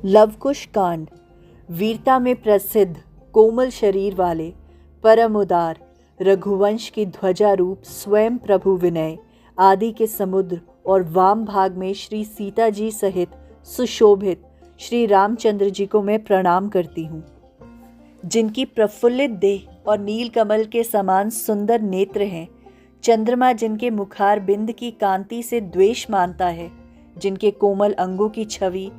लवकुश कांड। वीरता में प्रसिद्ध कोमल शरीर वाले परम उदार रघुवंश की ध्वजा रूप स्वयं प्रभु विनय आदि के समुद्र और वाम भाग में श्री सीता जी सहित सुशोभित श्री रामचंद्र जी को मैं प्रणाम करती हूँ, जिनकी प्रफुल्लित देह और नीलकमल के समान सुंदर नेत्र हैं। चंद्रमा जिनके मुखार बिंद की कांति से द्वेष मानता है, जिनके कोमल अंगों की छवि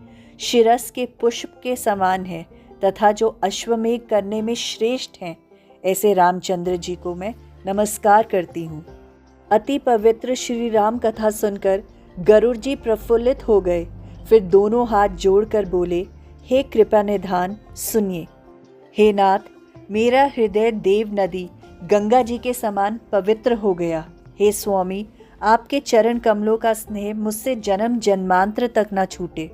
शिरस के पुष्प के समान है तथा जो अश्वमेघ करने में श्रेष्ठ हैं, ऐसे रामचंद्र जी को मैं नमस्कार करती हूँ। अति पवित्र श्री राम कथा सुनकर गरुड़ जी प्रफुल्लित हो गए। फिर दोनों हाथ जोड़कर बोले, हे कृपा निधान सुनिए। हे नाथ, मेरा हृदय देव नदी गंगा जी के समान पवित्र हो गया। हे स्वामी, आपके चरण कमलों का स्नेह मुझसे जन्म जन्मांतर तक न छूटे।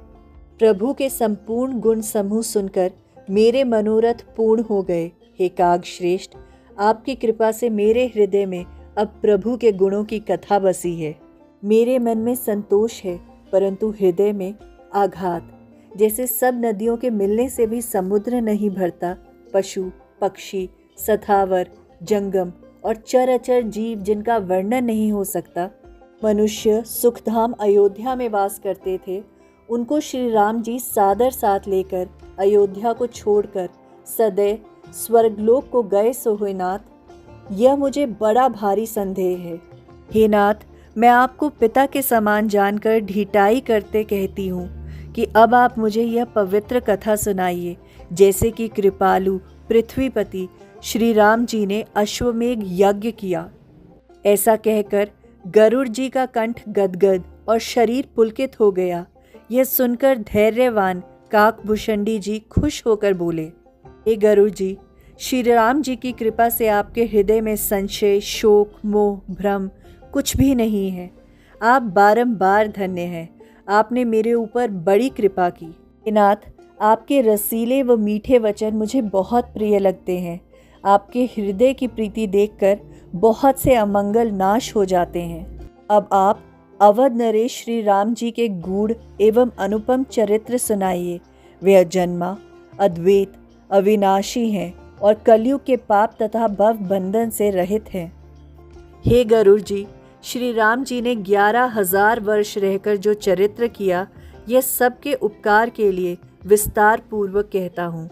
प्रभु के संपूर्ण गुण समूह सुनकर मेरे मनोरथ पूर्ण हो गए। हे काग श्रेष्ठ, आपकी कृपा से मेरे हृदय में अब प्रभु के गुणों की कथा बसी है। मेरे मन में संतोष है, परंतु हृदय में आघात। जैसे सब नदियों के मिलने से भी समुद्र नहीं भरता, पशु पक्षी सथावर जंगम और चराचर जीव जिनका वर्णन नहीं हो सकता, मनुष्य सुखधाम अयोध्या में वास करते थे, उनको श्री राम जी सादर साथ लेकर अयोध्या को छोड़कर सदैव स्वर्गलोक को गए सो हुए नाथ, यह मुझे बड़ा भारी संदेह है। हे नाथ, मैं आपको पिता के समान जानकर ढिठाई करते कहती हूँ कि अब आप मुझे यह पवित्र कथा सुनाइए, जैसे कि कृपालु पृथ्वीपति श्री राम जी ने अश्वमेघ यज्ञ किया। ऐसा कहकर गरुड़ जी का कंठ गदगद और शरीर पुलकित हो गया। यह सुनकर धैर्यवान काकभूषणी जी खुश होकर बोले, हे गरुड़ जी, श्री राम जी की कृपा से आपके हृदय में संशय शोक मोह भ्रम कुछ भी नहीं है। आप बारंबार धन्य हैं। आपने मेरे ऊपर बड़ी कृपा की। हे नाथ, आपके रसीले व मीठे वचन मुझे बहुत प्रिय लगते हैं। आपके हृदय की प्रीति देखकर बहुत से अमंगल नाश हो जाते हैं। अब आप अवध नरेश श्री राम जी के गूढ़ एवं अनुपम चरित्र सुनाइए। वे अजन्मा अद्वैत अविनाशी हैं और कलयुग के पाप तथा भव बंधन से रहित हैं। हे गरुड़ जी, श्री राम जी ने 11,000 वर्ष रहकर जो चरित्र किया, यह सबके उपकार के लिए विस्तार पूर्वक कहता हूँ,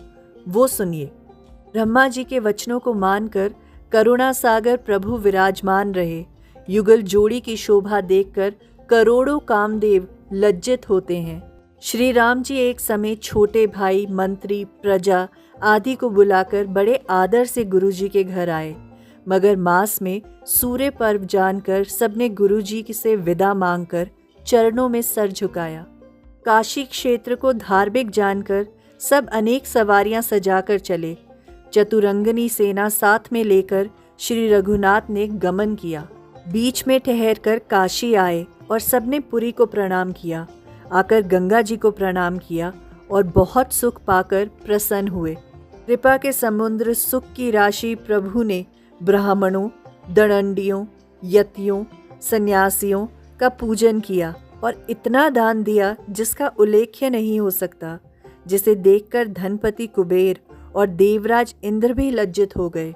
वो सुनिए। ब्रह्मा जी के वचनों को मानकर करुणा सागर प्रभु विराजमान रहे। युगल जोड़ी की शोभा देखकर करोड़ों कामदेव लज्जित होते हैं। श्री राम जी एक समय छोटे भाई मंत्री प्रजा आदि को बुलाकर बड़े आदर से गुरु जी के घर आए, मगर मास में सूर्य पर्व जानकर सबने गुरु जी से विदा मांगकर चरणों में सर झुकाया। काशी क्षेत्र को धार्मिक जानकर सब अनेक सवारियां सजाकर चले। चतुरंगनी सेना साथ में लेकर श्री रघुनाथ ने गमन किया। बीच में ठहरकर काशी आए और सबने पुरी को प्रणाम किया। आकर गंगा जी को प्रणाम किया और बहुत सुख पाकर प्रसन्न हुए। कृपा के समुद्र सुख की राशि प्रभु ने ब्राह्मणों दंडियों यतियों सन्यासियों का पूजन किया और इतना दान दिया जिसका उल्लेख्य नहीं हो सकता, जिसे देखकर धनपति कुबेर और देवराज इंद्र भी लज्जित हो गए।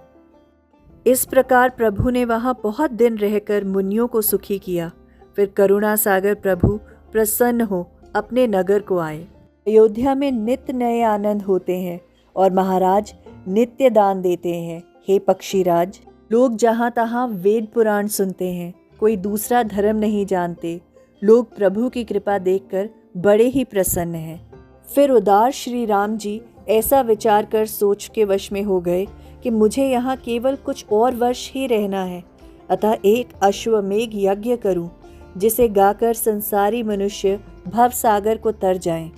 इस प्रकार प्रभु ने वहाँ बहुत दिन रहकर मुनियों को सुखी किया। फिर करुणा सागर प्रभु प्रसन्न हो अपने नगर को आए। अयोध्या में नित्य नए आनंद होते हैं और महाराज नित्य दान देते हैं। हे पक्षीराज, लोग जहाँ तहाँ वेद पुराण सुनते हैं, कोई दूसरा धर्म नहीं जानते। लोग प्रभु की कृपा देखकर बड़े ही प्रसन्न हैं। फिर उदार श्री राम जी ऐसा विचार कर सोच के वश में हो गए कि मुझे यहाँ केवल कुछ और वर्ष ही रहना है, अतः एक अश्वमेघ यज्ञ करूं, जिसे गाकर संसारी मनुष्य भव सागर को तर जाएं।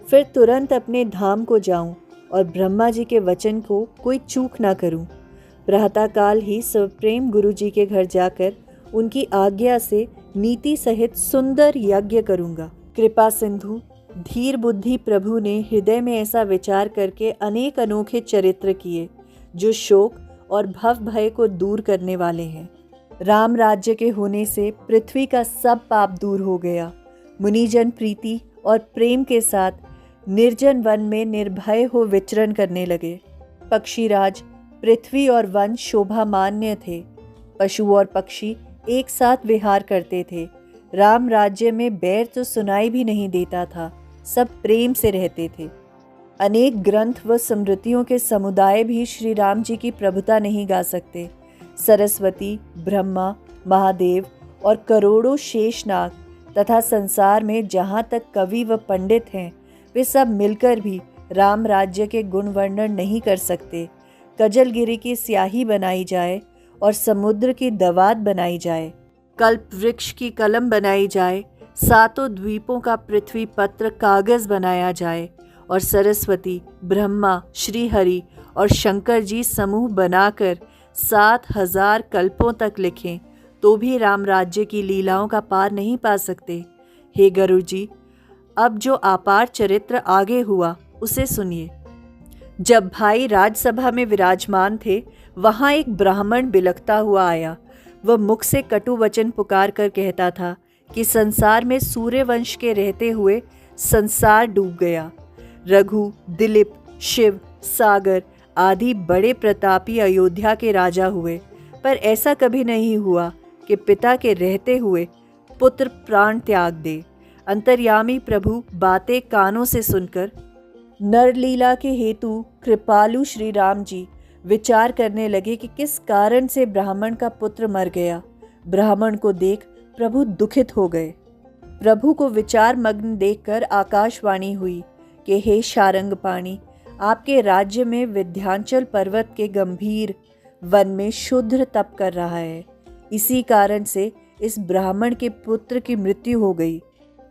फिर तुरंत अपने धाम को जाऊं और ब्रह्मा जी के वचन को कोई चूक ना करूं। प्रातःकाल ही सप्रेम गुरु जी के घर जाकर उनकी आज्ञा से नीति सहित सुंदर यज्ञ करूंगा। कृपा सिंधु धीर बुद्धि प्रभु ने हृदय में ऐसा विचार करके अनेक अनोखे चरित्र किए, जो शोक और भव भय को दूर करने वाले हैं। राम राज्य के होने से पृथ्वी का सब पाप दूर हो गया। मुनिजन प्रीति और प्रेम के साथ निर्जन वन में निर्भय हो विचरण करने लगे। पक्षीराज पृथ्वी और वन शोभामान्य थे। पशु और पक्षी एक साथ विहार करते थे। राम राज्य में बैर तो सुनाई भी नहीं देता था, सब प्रेम से रहते थे। अनेक ग्रंथ व स्मृतियों के समुदाय भी श्री राम जी की प्रभुता नहीं गा सकते। सरस्वती, ब्रह्मा, महादेव और करोड़ों शेषनाग तथा संसार में जहाँ तक कवि व पंडित हैं, वे सब मिलकर भी राम राज्य के गुण वर्णन नहीं कर सकते। कजलगिरी की स्याही बनाई जाए और समुद्र की दवात बनाई जाए, कल्प वृक्ष की कलम बनाई जाए, सातों द्वीपों का पृथ्वी पत्र कागज बनाया जाए और सरस्वती, ब्रह्मा, श्रीहरि और शंकर जी समूह बनाकर 7,000 कल्पों तक लिखें तो भी राम राज्य की लीलाओं का पार नहीं पा सकते। हे गुरु जी, अब जो अपार चरित्र आगे हुआ उसे सुनिए। जब भाई राजसभा में विराजमान थे, वहाँ एक ब्राह्मण बिलखता हुआ आया। वह मुख से कटु वचन पुकार कर कहता था कि संसार में सूर्यवंश के रहते हुए संसार डूब गया। रघु, दिलीप, शिव, सागर आदि बड़े प्रतापी अयोध्या के राजा हुए, पर ऐसा कभी नहीं हुआ कि पिता के रहते हुए पुत्र प्राण त्याग दे। अंतर्यामी प्रभु बातें कानों से सुनकर नरलीला के हेतु कृपालु श्री राम जी विचार करने लगे कि किस कारण से ब्राह्मण का पुत्र मर गया। ब्राह्मण को देख प्रभु दुखित हो गए। प्रभु को विचार मग्न देखकर आकाशवाणी हुई कि हे शारंगपाणि, आपके राज्य में विंध्याचल पर्वत के गंभीर वन में शूद्र तप कर रहा है। इसी कारण से इस ब्राह्मण के पुत्र की मृत्यु हो गई।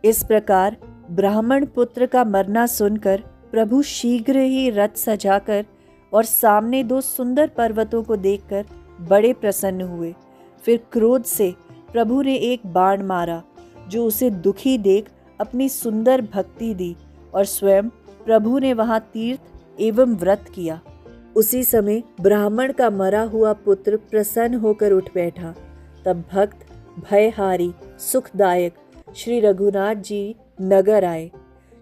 इस प्रकार ब्राह्मण पुत्र का मरना सुनकर प्रभु शीघ्र ही रथ सजाकर और सामने 2 सुंदर पर्वतों को देखकर बड़े प्रसन्न हुए। फिर क्रोध से प्रभु ने एक बाण मारा, जो उसे दुखी देख अपनी सुंदर भक्ति दी और स्वयं प्रभु ने वहां तीर्थ एवं व्रत किया। उसी समय ब्राह्मण का मरा हुआ पुत्र प्रसन्न होकर उठ बैठा। तब भक्त भयहारी सुखदायक श्री रघुनाथ जी नगर आए।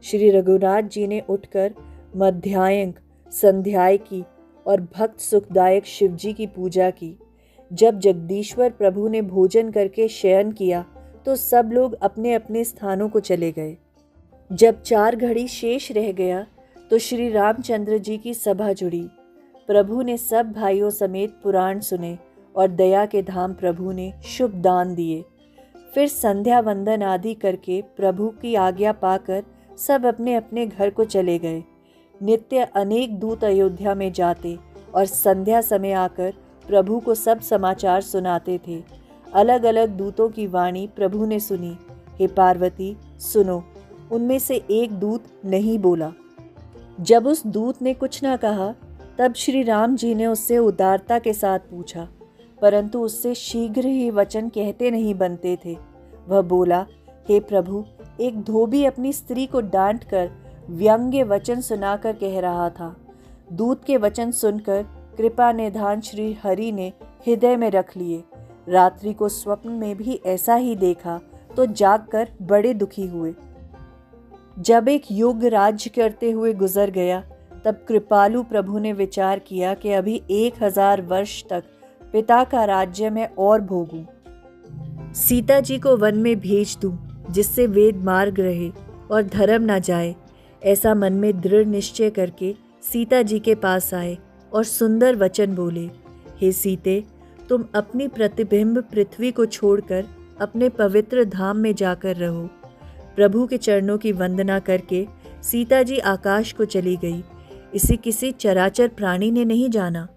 श्री रघुनाथ जी ने उठकर मध्याह्न संध्याय की और भक्त सुखदायक शिव जी की पूजा की। जब जगदीश्वर प्रभु ने भोजन करके शयन किया तो सब लोग अपने अपने स्थानों को चले गए। जब 4 घड़ी शेष रह गया तो श्री रामचंद्र जी की सभा जुड़ी। प्रभु ने सब भाइयों समेत पुराण सुने और दया के धाम प्रभु ने शुभ दान दिए। फिर संध्या वंदन आदि करके प्रभु की आज्ञा पाकर सब अपने अपने घर को चले गए। नित्य अनेक दूत अयोध्या में जाते और संध्या समय आकर प्रभु को सब समाचार सुनाते थे। अलग अलग दूतों की वाणी प्रभु ने सुनी। हे पार्वती, सुनो। उनमें से एक दूत नहीं बोला। जब उस दूत ने कुछ न कहा, तब श्री राम जी ने उससे उदारता के साथ पूछा, परंतु उससे शीघ्र ही वचन कहते नहीं बनते थे। वह बोला, हे प्रभु, एक धोबी अपनी स्त्री को डांट कर व्यंग्य वचन सुनाकर कह रहा था। दूत के वचन सुनकर कृपा निधान श्री हरि ने हृदय में रख लिए। रात्रि को स्वप्न में भी ऐसा ही देखा तो जागकर बड़े दुखी हुए। जब एक युग राज्य करते हुए गुजर गया, तब कृपालु प्रभु ने विचार किया कि अभी 1000 वर्ष तक पिता का राज्य मैं और भोगूं। सीता जी को वन में भेज दूं, जिससे वेद मार्ग रहे और धर्म न जाए। ऐसा मन में दृढ़ निश्चय करके सीता जी के पास आए और सुंदर वचन बोले, हे सीते, तुम अपनी प्रतिबिंब पृथ्वी को छोड़कर अपने पवित्र धाम में जाकर रहो। प्रभु के चरणों की वंदना करके सीता जी आकाश को चली गई। इसे किसी चराचर प्राणी ने नहीं जाना।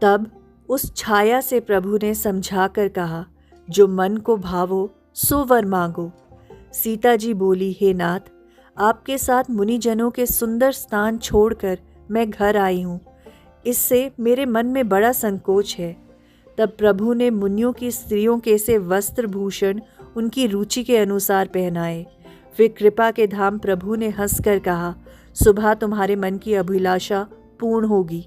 तब उस छाया से प्रभु ने समझाकर कहा, जो मन को भावो सो वर मांगो। सीता जी बोली, हे नाथ, आपके साथ मुनिजनों के सुंदर स्थान छोड़कर मैं घर आई हूँ। इससे मेरे मन में बड़ा संकोच है। तब प्रभु ने मुनियों की स्त्रियों के से वस्त्र भूषण उनकी रुचि के अनुसार पहनाए। फिर कृपा के धाम प्रभु ने हंसकर कहा, सुबह तुम्हारे मन की अभिलाषा पूर्ण होगी।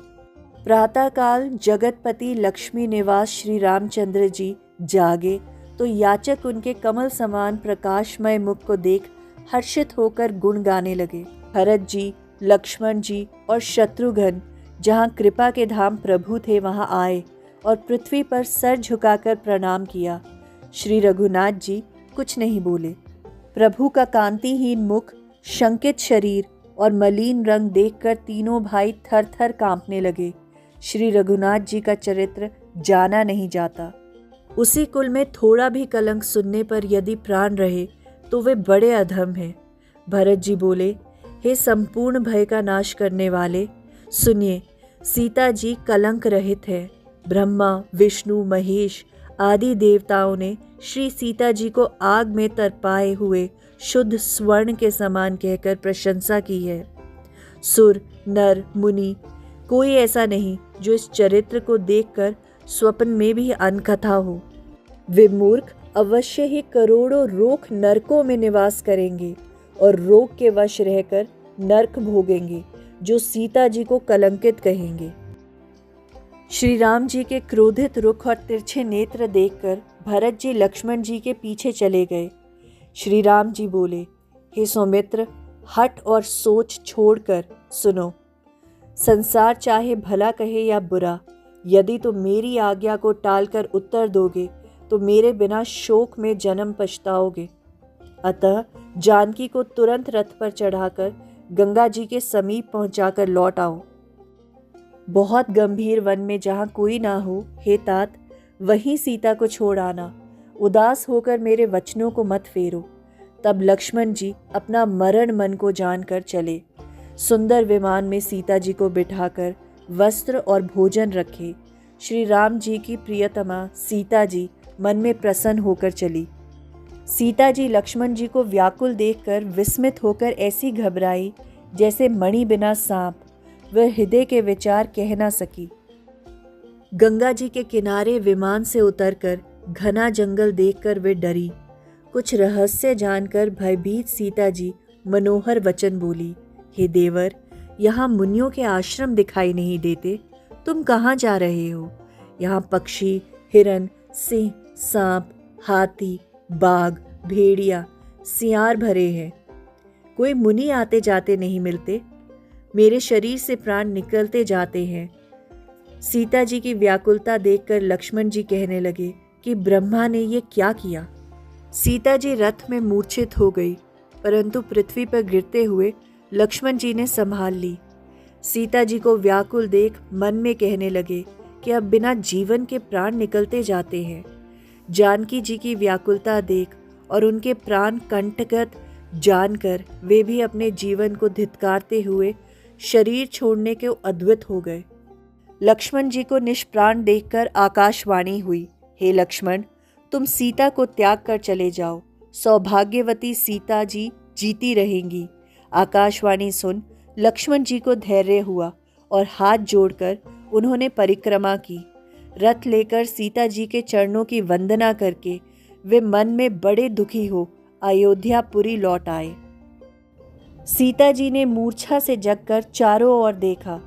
प्रातःकाल जगतपति लक्ष्मी निवास श्री रामचंद्र जी जागे तो याचक उनके कमल समान प्रकाशमय मुख को देख हर्षित होकर गुण गाने लगे। भरत जी, लक्ष्मण जी और शत्रुघ्न जहाँ कृपा के धाम प्रभु थे वहाँ आए और पृथ्वी पर सर झुकाकर प्रणाम किया। श्री रघुनाथ जी कुछ नहीं बोले। प्रभु का कांतिहीन मुख, शंकित शरीर और मलिन रंग देखकर तीनों भाई थर थर कांपने लगे। श्री रघुनाथ जी का चरित्र जाना नहीं जाता। उसी कुल में थोड़ा भी कलंक सुनने पर यदि प्राण रहे तो वे बड़े अधम हैं। भरत जी बोले, हे संपूर्ण भय का नाश करने वाले, सुनिए, सीता जी कलंक रहित है। ब्रह्मा, विष्णु, महेश आदि देवताओं ने श्री सीता जी को आग में तरपाए हुए शुद्ध स्वर्ण के समान कहकर प्रशंसा की है। सुर, नर, मुनि कोई ऐसा नहीं जो इस चरित्र को देखकर स्वप्न में भी अनकथा हो। वे मूर्ख अवश्य ही करोड़ों रोग नरकों में निवास करेंगे और रोग के वश रहकर नरक भोगेंगे, जो सीता जी को कलंकित कहेंगे। श्री राम जी के क्रोधित रुख और तिरछे नेत्र देखकर भरत जी लक्ष्मण जी के पीछे चले गए। श्री राम जी बोले, हे सौमित्र, हट और सोच छोड़कर सुनो। संसार चाहे भला कहे या बुरा, यदि तुम मेरी आज्ञा को टालकर उत्तर दोगे तो मेरे बिना शोक में जन्म पछताओगे। अतः जानकी को तुरंत रथ पर चढ़ाकर गंगा जी के समीप पहुंचाकर लौट आओ। बहुत गंभीर वन में जहाँ कोई ना हो, हे तात, वहीं सीता को छोड़ आना। उदास होकर मेरे वचनों को मत फेरो। तब लक्ष्मण जी अपना मरण मन को जानकर चले। सुंदर विमान में सीता जी को बिठाकर वस्त्र और भोजन रखे। श्री राम जी की प्रियतमा सीता जी मन में प्रसन्न होकर चली। सीता जी लक्ष्मण जी को व्याकुल देखकर विस्मित होकर ऐसी घबराई जैसे मणि बिना सांप। वह हृदय के विचार कह ना सकी। गंगा जी के किनारे विमान से उतरकर घना जंगल देखकर वे डरी। कुछ रहस्य जानकर भयभीत सीता जी मनोहर वचन बोली, हे देवर, यहाँ मुनियों के आश्रम दिखाई नहीं देते। तुम कहाँ जा रहे हो? यहाँ पक्षी, हिरन, सिंह, सांप, हाथी, बाघ, भेड़िया, सियार भरे हैं। कोई मुनि आते जाते नहीं मिलते। मेरे शरीर से प्राण निकलते जाते हैं। सीता जी की व्याकुलता देखकर लक्ष्मण जी कहने लगे कि ब्रह्मा ने ये क्या किया। सीता जी रथ में मूर्छित हो गई, परंतु पृथ्वी पर गिरते हुए लक्ष्मण जी ने संभाल ली। सीता जी को व्याकुल देख मन में कहने लगे कि अब बिना जीवन के प्राण निकलते जाते हैं। जानकी जी की व्याकुलता देख और उनके प्राण कंटकत जानकर वे भी अपने जीवन को धिक्कारते हुए शरीर छोड़ने के अद्भुत हो गए। लक्ष्मण जी को निष्प्राण देखकर आकाशवाणी हुई, हे लक्ष्मण, तुम सीता को त्याग कर चले जाओ। सौभाग्यवती सीता जी जीती रहेंगी। आकाशवाणी सुन लक्ष्मण जी को धैर्य हुआ और हाथ जोड़कर उन्होंने परिक्रमा की। रथ लेकर सीता जी के चरणों की वंदना करके वे मन में बड़े दुखी हो अयोध्यापुरी लौट आए। सीता जी ने मूर्छा से जगकर चारों ओर देखा,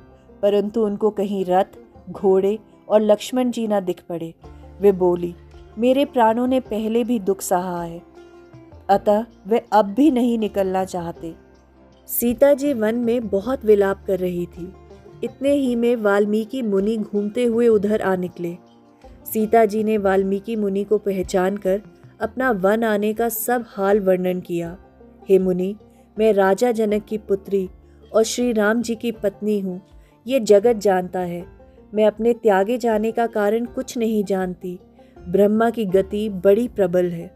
परंतु उनको कहीं रथ, घोड़े और लक्ष्मण जी न दिख पड़े। वे बोली, मेरे प्राणों ने पहले भी दुख सहा है, अतः वे अब भी नहीं निकलना चाहते। सीता जी वन में बहुत विलाप कर रही थी। इतने ही में वाल्मीकि मुनि घूमते हुए उधर आ निकले। सीता जी ने वाल्मीकि मुनि को पहचान कर अपना वन आने का सब हाल वर्णन किया। हे मुनि, मैं राजा जनक की पुत्री और श्री राम जी की पत्नी हूँ। ये जगत जानता है। मैं अपने त्यागे जाने का कारण कुछ नहीं जानती। ब्रह्मा की गति बड़ी प्रबल है।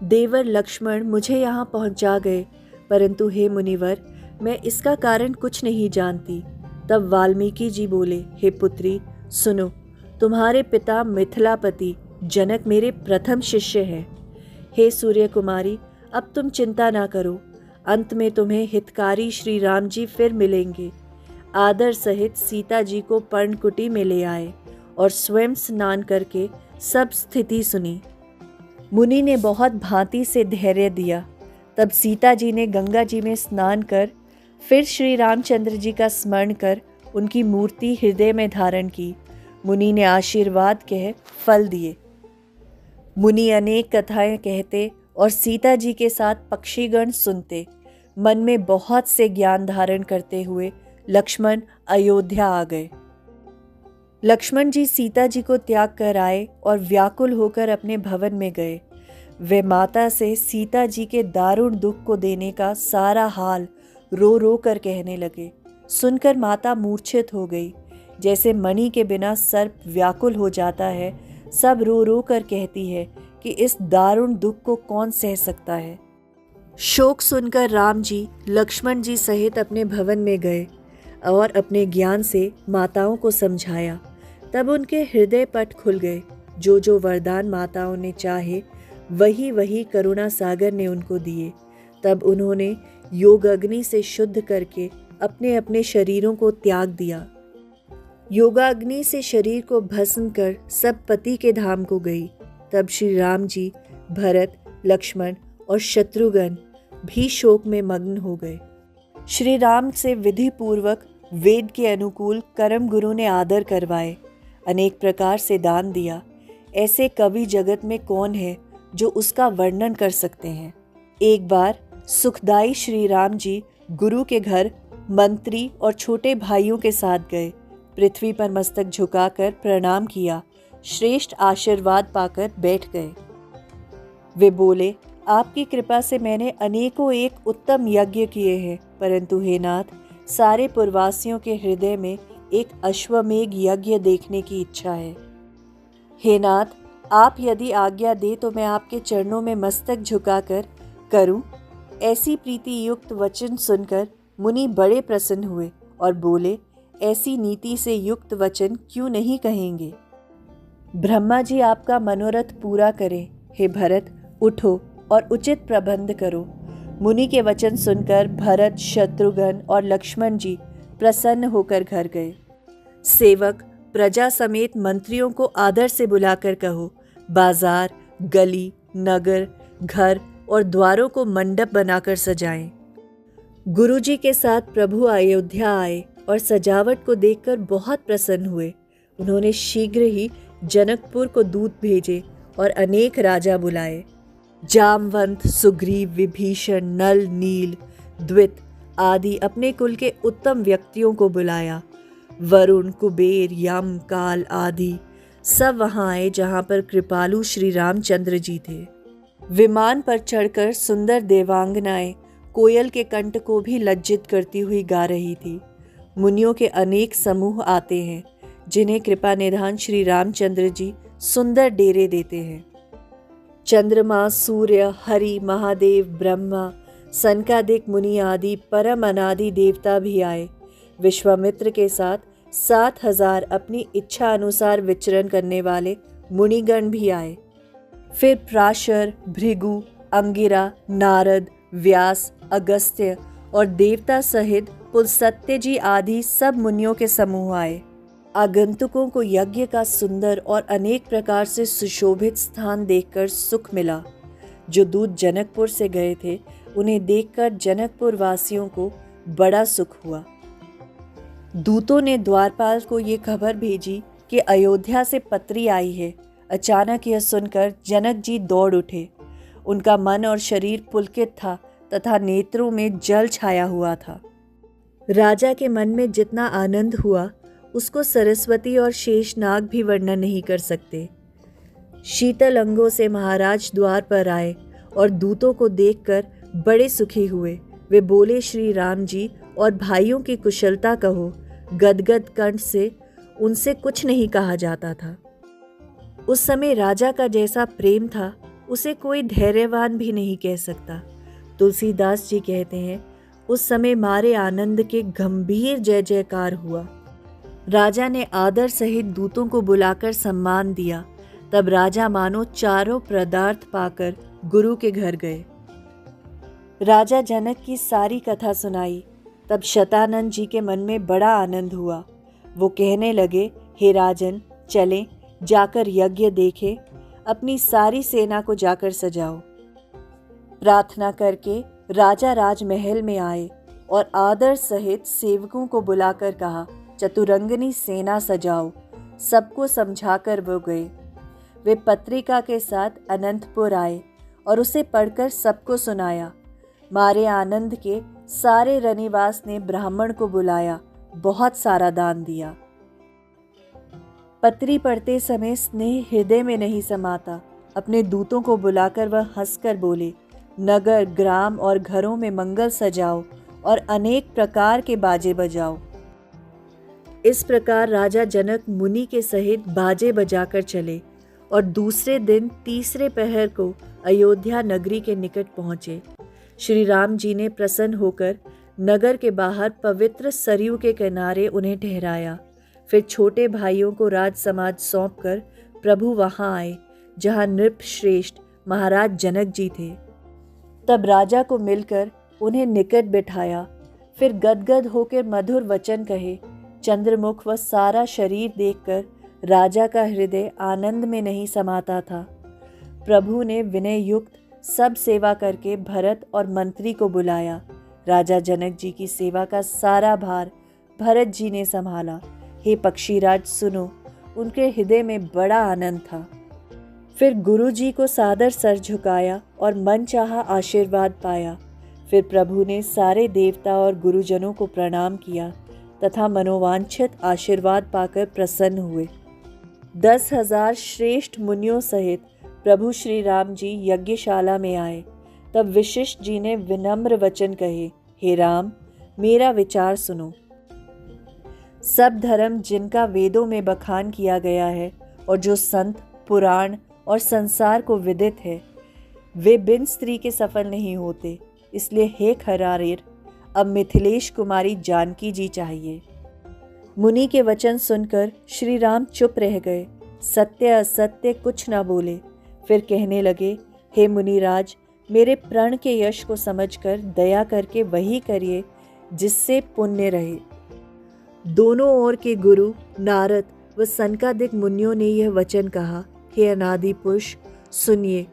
देवर लक्ष्मण मुझे यहाँ पहुँचा गए, परंतु हे मुनिवर, मैं इसका कारण कुछ नहीं जानती। तब वाल्मीकि जी बोले, हे पुत्री, सुनो, तुम्हारे पिता मिथिलापति जनक मेरे प्रथम शिष्य हैं। हे सूर्य कुमारी, अब तुम चिंता ना करो। अंत में तुम्हें हितकारी श्री राम जी फिर मिलेंगे। आदर सहित सीता जी को पर्णकुटी में ले आए और स्वयं स्नान करके सब स्थिति सुनी। मुनि ने बहुत भांति से धैर्य दिया। तब सीता जी ने गंगा जी में स्नान कर फिर श्री रामचंद्र जी का स्मरण कर उनकी मूर्ति हृदय में धारण की। मुनि ने आशीर्वाद कह फल दिए। मुनि अनेक कथाएं कहते और सीता जी के साथ पक्षीगण सुनते। मन में बहुत से ज्ञान धारण करते हुए लक्ष्मण अयोध्या आ गए। लक्ष्मण जी सीता जी को त्याग कर आए और व्याकुल होकर अपने भवन में गए। वे माता से सीता जी के दारुण दुख को देने का सारा हाल रो रो कर कहने लगे। सुनकर माता मूर्छित हो गई। जैसे मणि के बिना सर्प व्याकुल हो जाता है, सब रो रो कर कहती है कि इस दारुण दुख को कौन सह सकता है। शोक सुनकर राम जी लक्ष्मण जी सहित अपने भवन में गए और अपने ज्ञान से माताओं को समझाया। तब उनके हृदय पट खुल गए। जो जो वरदान माताओं ने चाहे वही वही करुणा सागर ने उनको दिए। तब उन्होंने योग अग्नि से शुद्ध करके अपने अपने शरीरों को त्याग दिया। योगाग्नि से शरीर को भस्म कर सब पति के धाम को गई। तब श्री राम जी, भरत, लक्ष्मण और शत्रुघ्न भी शोक में मग्न हो गए। श्री राम से विधि पूर्वक वेद के अनुकूल कर्म गुरु ने आदर करवाए, अनेक प्रकार से दान दिया। ऐसे कवि जगत में कौन है जो उसका वर्णन कर सकते हैं। एक बार सुखदाई श्री राम जी गुरु के घर मंत्री और छोटे भाइयों के साथ गए। पृथ्वी पर मस्तक झुकाकर प्रणाम किया, श्रेष्ठ आशीर्वाद पाकर बैठ गए। वे बोले, आपकी कृपा से मैंने अनेकों एक उत्तम यज्ञ किए हैं, परंतु हे नाथ, सारे पुरवासियों के हृदय में एक अश्वमेघ यज्ञ देखने की इच्छा है। हे नाथ, आप यदि आज्ञा दे तो मैं आपके चरणों में मस्तक झुकाकर करूं। ऐसी प्रीति युक्त वचन सुनकर मुनि बड़े प्रसन्न हुए और बोले, ऐसी नीति से युक्त वचन क्यों नहीं कहेंगे। ब्रह्मा जी आपका मनोरथ पूरा करें। हे भरत, उठो और उचित प्रबंध करो। मुनि के वचन सुनकर भरत, शत्रुघ्न और लक्ष्मण जी प्रसन्न होकर घर गए। सेवक प्रजा समेत मंत्रियों को आदर से बुलाकर कहो, बाजार, गली, नगर, घर और द्वारों को मंडप बनाकर सजाएं। गुरुजी के साथ प्रभु अयोध्या आए और सजावट को देखकर बहुत प्रसन्न हुए। उन्होंने शीघ्र ही जनकपुर को दूत भेजे और अनेक राजा बुलाए। जामवंत, सुग्रीव, विभीषण, नल, नील, द्वित आदि अपने कुल के उत्तम व्यक्तियों को बुलाया। वरुण, कुबेर, यम, काल आदि सब वहां आए जहां पर कृपालु श्री रामचंद्र जी थे। विमान पर चढ़कर सुंदर देवांगनाएं कोयल के कंठ को भी लज्जित करती हुई गा रही थी। मुनियों के अनेक समूह आते हैं जिन्हें कृपा निधान श्री रामचंद्र जी सुंदर डेरे देते हैं। चंद्रमा, सूर्य, हरि, महादेव, ब्रह्मा, सनकादिक मुनि आदि परम अनादि देवता भी आए। विश्वामित्र के साथ 7,000 अपनी इच्छा अनुसार विचरण करने वाले मुनिगण भी आए। फिर प्राशर, भृगु, अंगिरा, नारद, व्यास, अगस्त्य और देवता सहित पुलस्त्य जी आदि सब मुनियों के समूह आए। आगंतुकों को यज्ञ का सुंदर और अनेक प्रकार से सुशोभित स्थान देखकर सुख मिला। जो दूत जनकपुर से गए थे, उन्हें देखकर जनकपुर वासियों को बड़ा सुख हुआ। दूतों ने द्वारपाल को ये खबर भेजी कि अयोध्या से पत्री आई है। अचानक यह सुनकर जनक जी दौड़ उठे। उनका मन और शरीर पुलकित था तथा नेत्रों में जल छाया हुआ था। राजा के मन में जितना आनंद हुआ उसको सरस्वती और शेषनाग भी वर्णन नहीं कर सकते। शीतल अंगों से महाराज द्वार पर आए और दूतों को देखकर बड़े सुखी हुए। वे बोले, श्री राम जी और भाइयों की कुशलता कहो। गदगद कंठ से उनसे कुछ नहीं कहा जाता था। उस समय राजा का जैसा प्रेम था उसे कोई धैर्यवान भी नहीं कह सकता। तुलसीदास जी कहते हैं, उस समय मारे आनंद के गंभीर जय जयकार हुआ। राजा ने आदर सहित दूतों को बुलाकर सम्मान दिया। तब राजा मानो चारों पदार्थ पाकर गुरु के घर गए। राजा जनक की सारी कथा सुनाई। तब शतानंद जी के मन में बड़ा आनंद हुआ। वो कहने लगे, हे राजन, चलें, जाकर यज्ञ देखें, अपनी सारी सेना को जाकर सजाओ। प्रार्थना करके राजा राजमहल में आए और आदर सहित सेवकों को बुलाकर कहा, चतुरंगनी सेना सजाओ। सबको समझाकर वो गए। वे पत्रिका के साथ अनंतपुर आए और उसे पढ़कर सबको सुनाया। मारे आनंद के सारे रनिवास ने ब्राह्मण को बुलाया, बहुत सारा दान दिया। पत्री पढ़ते समय स्नेह हृदय में नहीं समाता। अपने दूतों को बुलाकर वह हंसकर बोले, नगर, ग्राम और घरों में मंगल सजाओ और अनेक प्रकार के बाजे बजाओ। इस प्रकार राजा जनक मुनि के सहित बाजे बजाकर चले और दूसरे दिन तीसरे पहर को अयोध्या नगरी के निकट पहुँचे। श्री राम जी ने प्रसन्न होकर नगर के बाहर पवित्र सरयू के किनारे उन्हें ठहराया। फिर छोटे भाइयों को राज समाज सौंपकर प्रभु वहां आए जहां नृप श्रेष्ठ महाराज जनक जी थे। तब राजा को मिलकर उन्हें निकट बिठाया। फिर गदगद होकर मधुर वचन कहे। चंद्रमुख व सारा शरीर देखकर राजा का हृदय आनंद में नहीं समाता था। प्रभु ने विनय युक्त सब सेवा करके भरत और मंत्री को बुलाया। राजा जनक जी की सेवा का सारा भार भरत जी ने संभाला। हे पक्षीराज सुनो, उनके हृदय में बड़ा आनंद था। फिर गुरु जी को सादर सर झुकाया और मन चाहा आशीर्वाद पाया। फिर प्रभु ने सारे देवता और गुरुजनों को प्रणाम किया तथा मनोवांछित आशीर्वाद पाकर प्रसन्न हुए। 10,000 श्रेष्ठ मुनियों सहित प्रभु श्री राम जी यज्ञशाला में आए। तब वशिष्ठ जी ने विनम्र वचन कहे, हे राम, मेरा विचार सुनो। सब धर्म जिनका वेदों में बखान किया गया है और जो संत, पुराण और संसार को विदित है, वे बिन स्त्री के सफल नहीं होते। इसलिए हे खरारेर, अब मिथिलेश कुमारी जानकी जी चाहिए। मुनि के वचन सुनकर श्री राम चुप रह गए, सत्य असत्य कुछ न बोले। फिर कहने लगे, हे मुनिराज, मेरे प्रण के यश को समझकर दया करके वही करिए जिससे पुण्य रहे। दोनों ओर के गुरु नारद व सनकादिक मुनियों ने यह वचन कहा, हे अनादि पुरुष, सुनिए।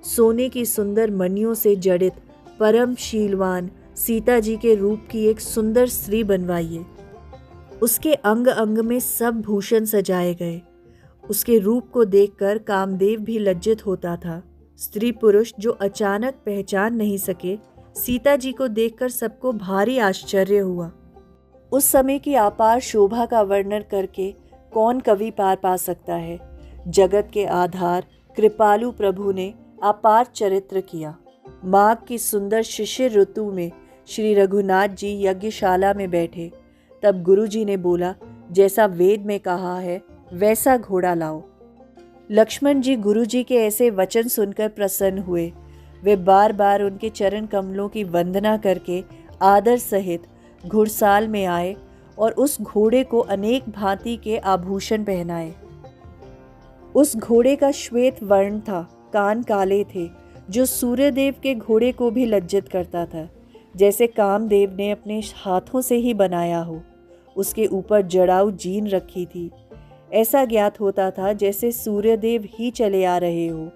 सोने की सुंदर मणियों से जड़ित परम शीलवान सीता जी के रूप की एक सुंदर स्त्री बनवाइए। उसके अंग अंग में सब भूषण सजाए गए। उसके रूप को देखकर कामदेव भी लज्जित होता था। स्त्री पुरुष जो अचानक पहचान नहीं सके, सीता जी को देखकर सबको भारी आश्चर्य हुआ। उस समय की अपार शोभा का वर्णन करके कौन कवि पार पा सकता है। जगत के आधार कृपालु प्रभु ने अपार चरित्र किया। माघ की सुंदर शिशिर ऋतु में श्री रघुनाथ जी यज्ञशाला में बैठे। तब गुरु जी ने बोला, जैसा वेद में कहा है वैसा घोड़ा लाओ। लक्ष्मण जी गुरु जी के ऐसे वचन सुनकर प्रसन्न हुए। वे बार बार उनके चरण कमलों की वंदना करके आदर सहित घुड़साल में आए और उस घोड़े को अनेक भांति के आभूषण पहनाए। उस घोड़े का श्वेत वर्ण था, कान काले थे, जो सूर्यदेव के घोड़े को भी लज्जित करता था, जैसे कामदेव ने अपने हाथों से ही बनाया हो। उसके ऊपर जड़ाऊ जीन रखी थी। ऐसा ज्ञात होता था जैसे सूर्यदेव ही चले आ रहे हो।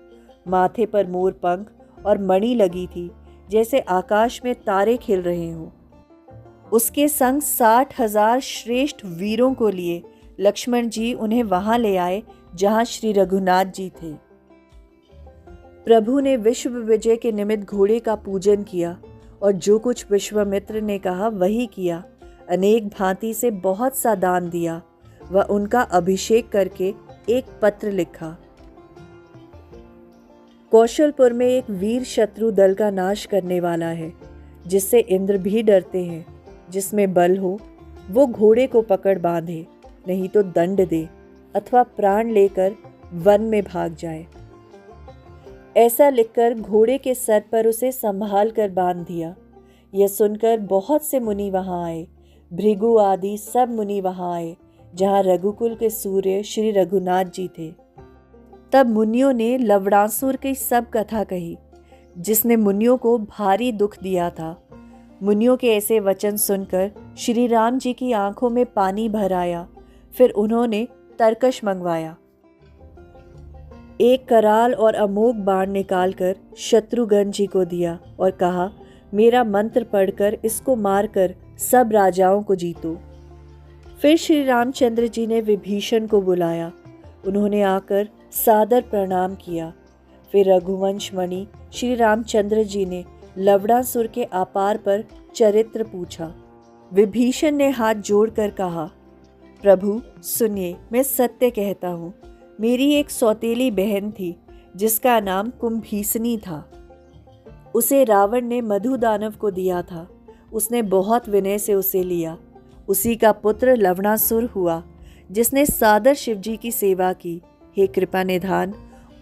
माथे पर मोर पंख और मणि लगी थी, जैसे आकाश में तारे खिल रहे हों। उसके संग 60,000 श्रेष्ठ वीरों को लिए लक्ष्मण जी उन्हें वहां ले आए जहां श्री रघुनाथ जी थे। प्रभु ने विश्व विजय के निमित्त घोड़े का पूजन किया और जो कुछ विश्वामित्र ने कहा वही किया। अनेक भांति से बहुत सा दान दिया व उनका अभिषेक करके एक पत्र लिखा। कौशलपुर में एक वीर शत्रु दल का नाश करने वाला है, जिससे इंद्र भी डरते हैं। जिसमें बल हो वो घोड़े को पकड़ बांधे, नहीं तो दंड दे अथवा प्राण लेकर वन में भाग जाए। ऐसा लिखकर घोड़े के सर पर उसे संभाल कर बांध दिया। यह सुनकर बहुत से मुनि वहां आए। भृगु आदि सब मुनि वहां आए जहां रघुकुल के सूर्य श्री रघुनाथ जी थे। तब मुनियों ने लवणासुर की सब कथा कही, जिसने मुनियों को भारी दुख दिया था। मुनियों के ऐसे वचन सुनकर श्री राम जी की आंखों में पानी भर आया। फिर उन्होंने तरकश मंगवाया। एक कराल और अमोघ बाण निकालकर शत्रुघ्न जी को दिया और कहा, मेरा मंत्र पढ़कर इसको मारकर सब राजाओं को जीतो। फिर श्री रामचंद्र जी ने विभीषण को बुलाया। उन्होंने आकर सादर प्रणाम किया। फिर रघुवंश मणि श्री रामचंद्र जी ने लवणासुर के आपार पर चरित्र पूछा। विभीषण ने हाथ जोड़कर कहा, प्रभु सुनिए, मैं सत्य कहता हूँ। मेरी एक सौतेली बहन थी जिसका नाम कुंभीसनी था। उसे रावण ने मधुदानव को दिया था। उसने बहुत विनय से उसे लिया। उसी का पुत्र लवणासुर हुआ, जिसने सादर शिवजी की सेवा की। हे कृपा निधान,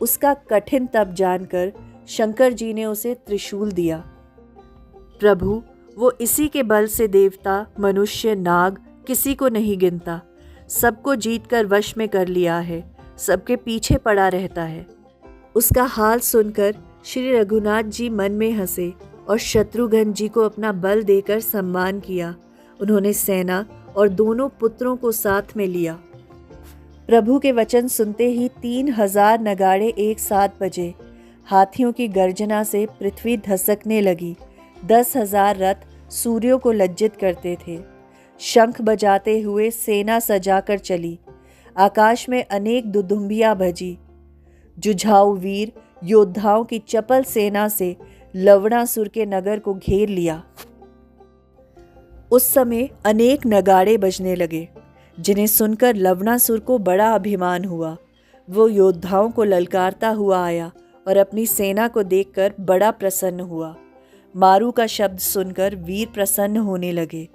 उसका कठिन तप जानकर शंकर जी ने उसे त्रिशूल दिया। प्रभु, वो इसी के बल से देवता, मनुष्य, नाग किसी को नहीं गिनता। सबको जीतकर वश में कर लिया है, सबके पीछे पड़ा रहता है। उसका हाल सुनकर श्री रघुनाथ जी मन में हंसे और शत्रुघ्न जी को अपना बल देकर सम्मान किया। उन्होंने सेना और दोनों पुत्रों को साथ में लिया। प्रभु के वचन सुनते ही 3000 नगाड़े एक साथ बजे। हाथियों की गर्जना से पृथ्वी धसकने लगी। 10,000 रथ सूर्यों को लज्जित करते थे। शंख बजाते हुए सेना सजाकर चली। आकाश में अनेक दुदुम्बियां बजी। जुझाऊ वीर योद्धाओं की चपल सेना से लवणासुर के नगर को घेर लिया। उस समय अनेक नगाड़े बजने लगे, जिन्हें सुनकर लवणासुर को बड़ा अभिमान हुआ। वो योद्धाओं को ललकारता हुआ आया और अपनी सेना को देखकर बड़ा प्रसन्न हुआ। मारू का शब्द सुनकर वीर प्रसन्न होने लगे।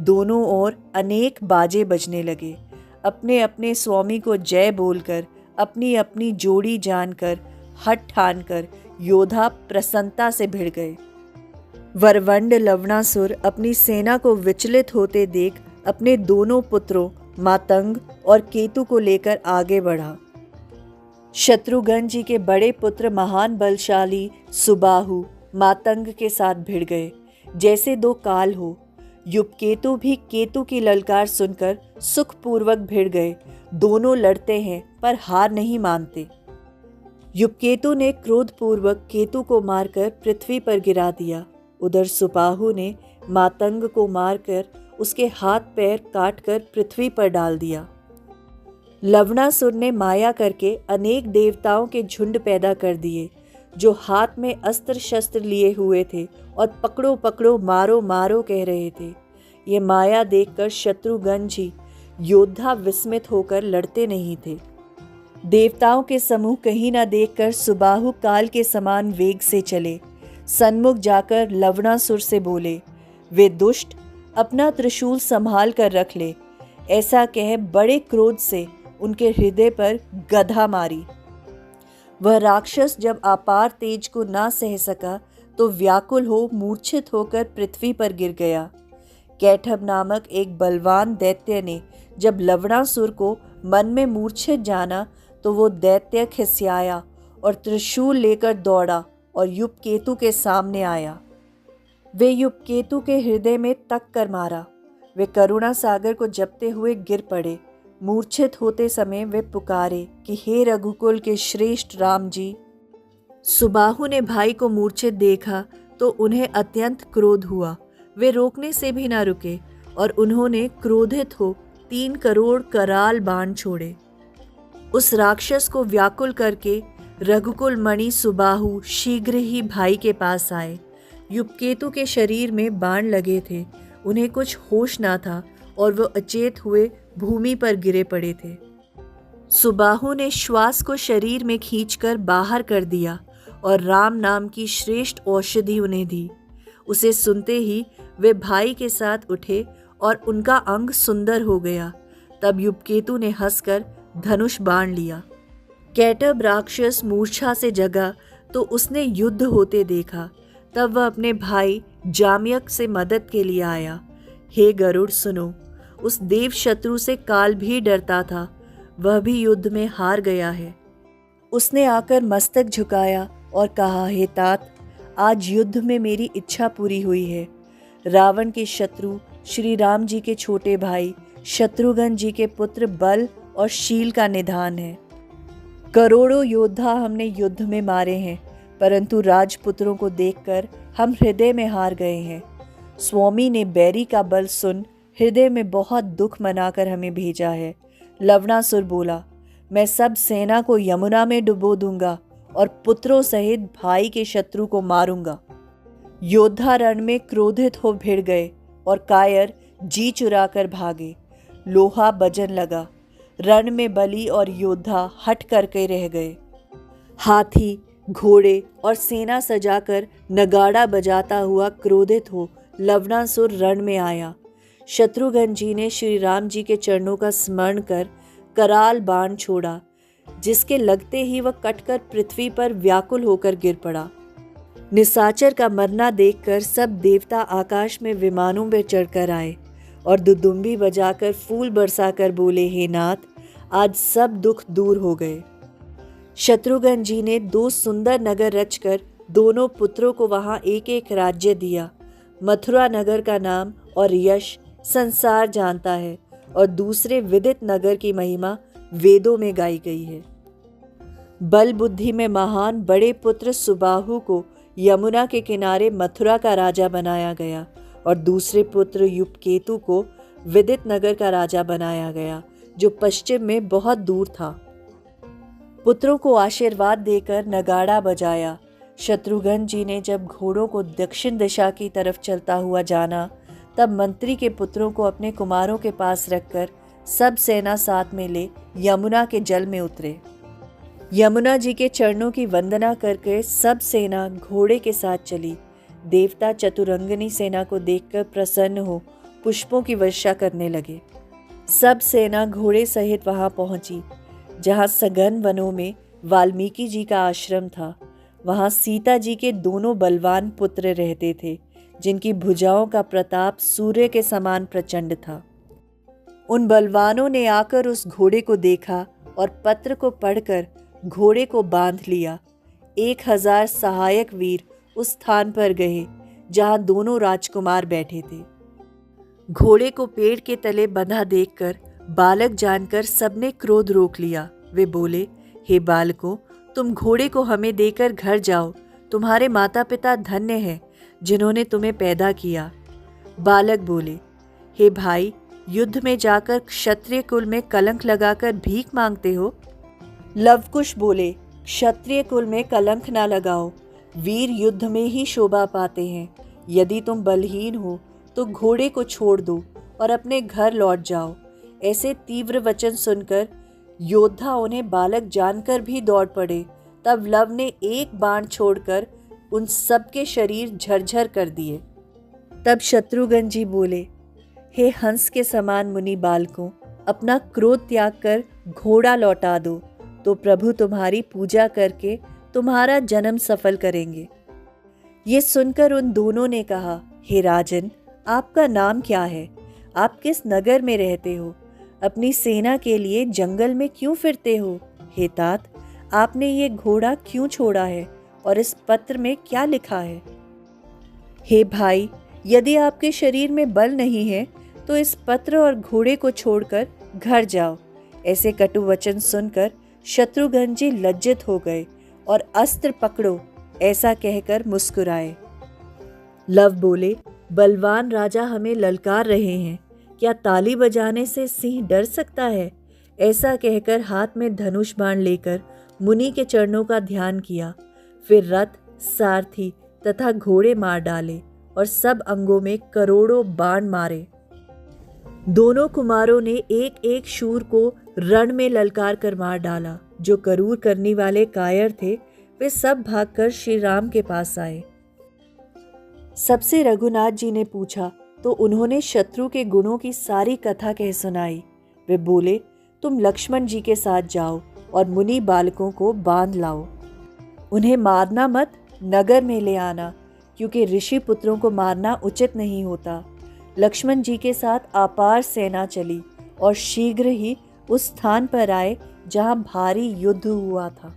दोनों ओर अनेक बाजे बजने लगे। अपने अपने स्वामी को जय बोलकर, अपनी अपनी जोड़ी जानकर, हट ठानकर योद्धा प्रसन्नता से भिड़ गए। वरवंड लवणासुर अपनी सेना को विचलित होते देख अपने दोनों पुत्रों मातंग और केतु को लेकर आगे बढ़ा। शत्रुघ्न जी के बड़े पुत्र महान बलशाली सुबाहु मातंग के साथ भिड़ गए, जैसे दो काल हो। युपकेतु भी केतु की ललकार सुनकर सुखपूर्वक भिड़ गए। दोनों लड़ते हैं पर हार नहीं मानते। युपकेतु ने क्रोधपूर्वक केतु को मारकर पृथ्वी पर गिरा दिया। उधर सुबाहु ने मातंग को मारकर उसके हाथ पैर काटकर पृथ्वी पर डाल दिया। लवणासुर ने माया करके अनेक देवताओं के झुंड पैदा कर दिए, जो हाथ में अस्त्र शस्त्र लिए हुए थे और पकड़ो पकड़ो मारो मारो कह रहे थे। ये माया देखकर शत्रुघ्न जी योद्धा विस्मित होकर लड़ते नहीं थे। देवताओं के समूह कहीं न देखकर सुबाहु काल के समान वेग से चले। सन्मुख जाकर लवणासुर से बोले, वे दुष्ट, अपना त्रिशूल संभाल कर रख ले। ऐसा कह बड़े क्रोध से उनके हृदय पर गदा मारी। वह राक्षस जब अपार तेज को ना सह सका तो व्याकुल हो मूर्छित होकर पृथ्वी पर गिर गया। कैठब नामक एक बलवान दैत्य ने जब लवणासुर को मन में मूर्छित जाना तो वो दैत्य खिसियाया और त्रिशूल लेकर दौड़ा और युपकेतु के सामने आया। वे युपकेतु के हृदय में तक कर मारा। वे करुणा सागर को जपते हुए गिर पड़े। मूर्छित होते समय वे पुकारे कि हे रघुकुल के श्रेष्ठ राम जी। सुबाहु ने भाई को मूर्छित देखा तो उन्हें अत्यंत क्रोध हुआ। वे रोकने से भी न रुके और उन्होंने क्रोधित हो 3 करोड़ कराल बाण छोड़े। उस राक्षस को व्याकुल करके रघुकुल मणि सुबाहु शीघ्र ही भाई के पास आए। युपकेतु के शरीर में बाण लगे थे। उन्हें कुछ होश ना था और वो अचेत हुए भूमि पर गिरे पड़े थे। सुबाहु ने श्वास को शरीर में खींचकर बाहर कर दिया और राम नाम की श्रेष्ठ औषधि उन्हें दी। उसे सुनते ही वे भाई के साथ उठे और उनका अंग सुंदर हो गया। तब युपकेतु ने हंसकर धनुष बाण लिया। कैटब राक्षस मूर्छा से जगा तो उसने युद्ध होते देखा। तब वह अपने भाई जाम्यक से मदद के लिए आया। हे गरुड़ सुनो, उस देव शत्रु से काल भी डरता था, वह भी युद्ध में हार गया है। उसने आकर मस्तक झुकाया और कहा, हे तात, आज युद्ध में मेरी इच्छा पूरी हुई है। रावण के शत्रु श्री राम जी के छोटे भाई शत्रुघ्न जी के पुत्र बल और शील का निधान है। करोड़ों योद्धा हमने युद्ध में मारे हैं, परंतु राजपुत्रों को देखकर हम हृदय में हार गए हैं। स्वामी ने बैरी का बल सुन हृदय में बहुत दुख मनाकर हमें भेजा है। लवणासुर बोला, मैं सब सेना को यमुना में डुबो दूंगा और पुत्रों सहित भाई के शत्रु को मारूंगा। योद्धा रण में क्रोधित हो भिड़ गए और कायर जी चुराकर भागे। लोहा बजन लगा। रण में बलि और योद्धा हट करके रह गए। हाथी, घोड़े और सेना सजाकर नगाड़ा बजाता हुआ क्रोधित हो लवणासुर रण में आया। शत्रुघ्न जी ने श्री राम जी के चरणों का स्मरण कर कराल बाण छोड़ा, जिसके लगते ही वह कटकर पृथ्वी पर व्याकुल होकर गिर पड़ा। निशाचर का मरना देखकर सब देवता आकाश में विमानों में चढ़कर आए और दुदुम्बी बजाकर फूल बरसाकर बोले, हे नाथ, आज सब दुख दूर हो गए। शत्रुघ्न जी ने 2 सुंदर नगर रचकर दोनों पुत्रों को वहां एक एक राज्य दिया। मथुरा नगर का नाम और यश संसार जानता है और दूसरे विदित नगर की महिमा वेदों में गाई गई है। बल बुद्धि में महान बड़े पुत्र सुबाहु को यमुना के किनारे मथुरा का राजा बनाया गया और दूसरे पुत्र युपकेतु को विदित नगर का राजा बनाया गया, जो पश्चिम में बहुत दूर था। पुत्रों को आशीर्वाद देकर नगाड़ा बजाया। शत्रुघ्न जी ने जब घोड़ों को दक्षिण दिशा की तरफ चलता हुआ जाना, तब मंत्री के पुत्रों को अपने कुमारों के पास रखकर सब सेना साथ में ले यमुना के जल में उतरे। यमुना जी के चरणों की वंदना करके सब सेना घोड़े के साथ चली। देवता चतुरंगिनी सेना को देखकर प्रसन्न हो पुष्पों की वर्षा करने लगे। सब सेना घोड़े सहित वहां पहुंची जहां सघन वनों में वाल्मीकि जी का आश्रम था। वहां सीता जी के दोनों बलवान पुत्र रहते थे, जिनकी भुजाओं का प्रताप सूर्य के समान प्रचंड था। उन बलवानों ने आकर उस घोड़े को देखा और पत्र को पढ़कर घोड़े को बांध लिया। 1000 सहायक वीर उस स्थान पर गए जहां दोनों राजकुमार बैठे थे। घोड़े को पेड़ के तले बंधा देखकर बालक जानकर सबने क्रोध रोक लिया। वे बोले, हे बालकों, तुम घोड़े को हमें देकर घर जाओ। तुम्हारे माता पिता धन्य हैं जिन्होंने तुम्हें पैदा किया। बालक बोले, हे भाई, युद्ध में जाकर क्षत्रिय कुल में कलंक लगाकर भीख मांगते हो। लवकुश बोले, क्षत्रिय कुल में कलंक ना लगाओ, वीर युद्ध में ही शोभा पाते हैं। यदि तुम बलहीन हो तो घोड़े को छोड़ दो और अपने घर लौट जाओ। ऐसे तीव्र वचन सुनकर योद्धा उन्हें बालक जानकर भी दौड़ पड़े। तब लव ने एक बाण छोड़कर उन सबके शरीर झरझर कर दिए। तब शत्रुघ्न जी बोले, हे हंस के समान मुनि बालकों, अपना क्रोध त्याग कर घोड़ा लौटा दो, तो प्रभु तुम्हारी पूजा करके तुम्हारा जन्म सफल करेंगे। ये सुनकर उन दोनों ने कहा, हे राजन, आपका नाम क्या है? आप किस नगर में रहते हो? अपनी सेना के लिए जंगल में क्यों फिरते हो? हे तात, आपने ये घोड़ा क्यों छोड़ा है और इस पत्र में क्या लिखा है? हे भाई, यदि आपके शरीर में बल नहीं है तो इस पत्र और घोड़े को छोड़कर घर जाओ। ऐसे कटु वचन सुनकर शत्रुघ्न जी लज्जित हो गए और अस्त्र पकड़ो ऐसा कहकर मुस्कुराए। लव बोले, बलवान राजा हमें ललकार रहे हैं, क्या ताली बजाने से सिंह डर सकता है? ऐसा कहकर हाथ में धनुष बाण लेकर मुनि के चरणों का ध्यान किया। फिर रथ, सारथी तथा घोड़े मार डाले और सब अंगों में करोड़ों बाण मारे। दोनों कुमारों ने एक एक शूर को रण में ललकार कर मार डाला। जो करूर करने वाले कायर थे वे सब भागकर श्री राम के पास आए। सबसे रघुनाथ जी ने पूछा तो उन्होंने शत्रु के गुणों की सारी कथा कह सुनाई। वे बोले, तुम लक्ष्मण जी के साथ जाओ और मुनि बालकों को बांध लाओ। उन्हें मारना मत, नगर में ले आना, क्योंकि ऋषि पुत्रों को मारना उचित नहीं होता। लक्ष्मण जी के साथ अपार सेना चली और शीघ्र ही उस स्थान पर आए जहां भारी युद्ध हुआ था।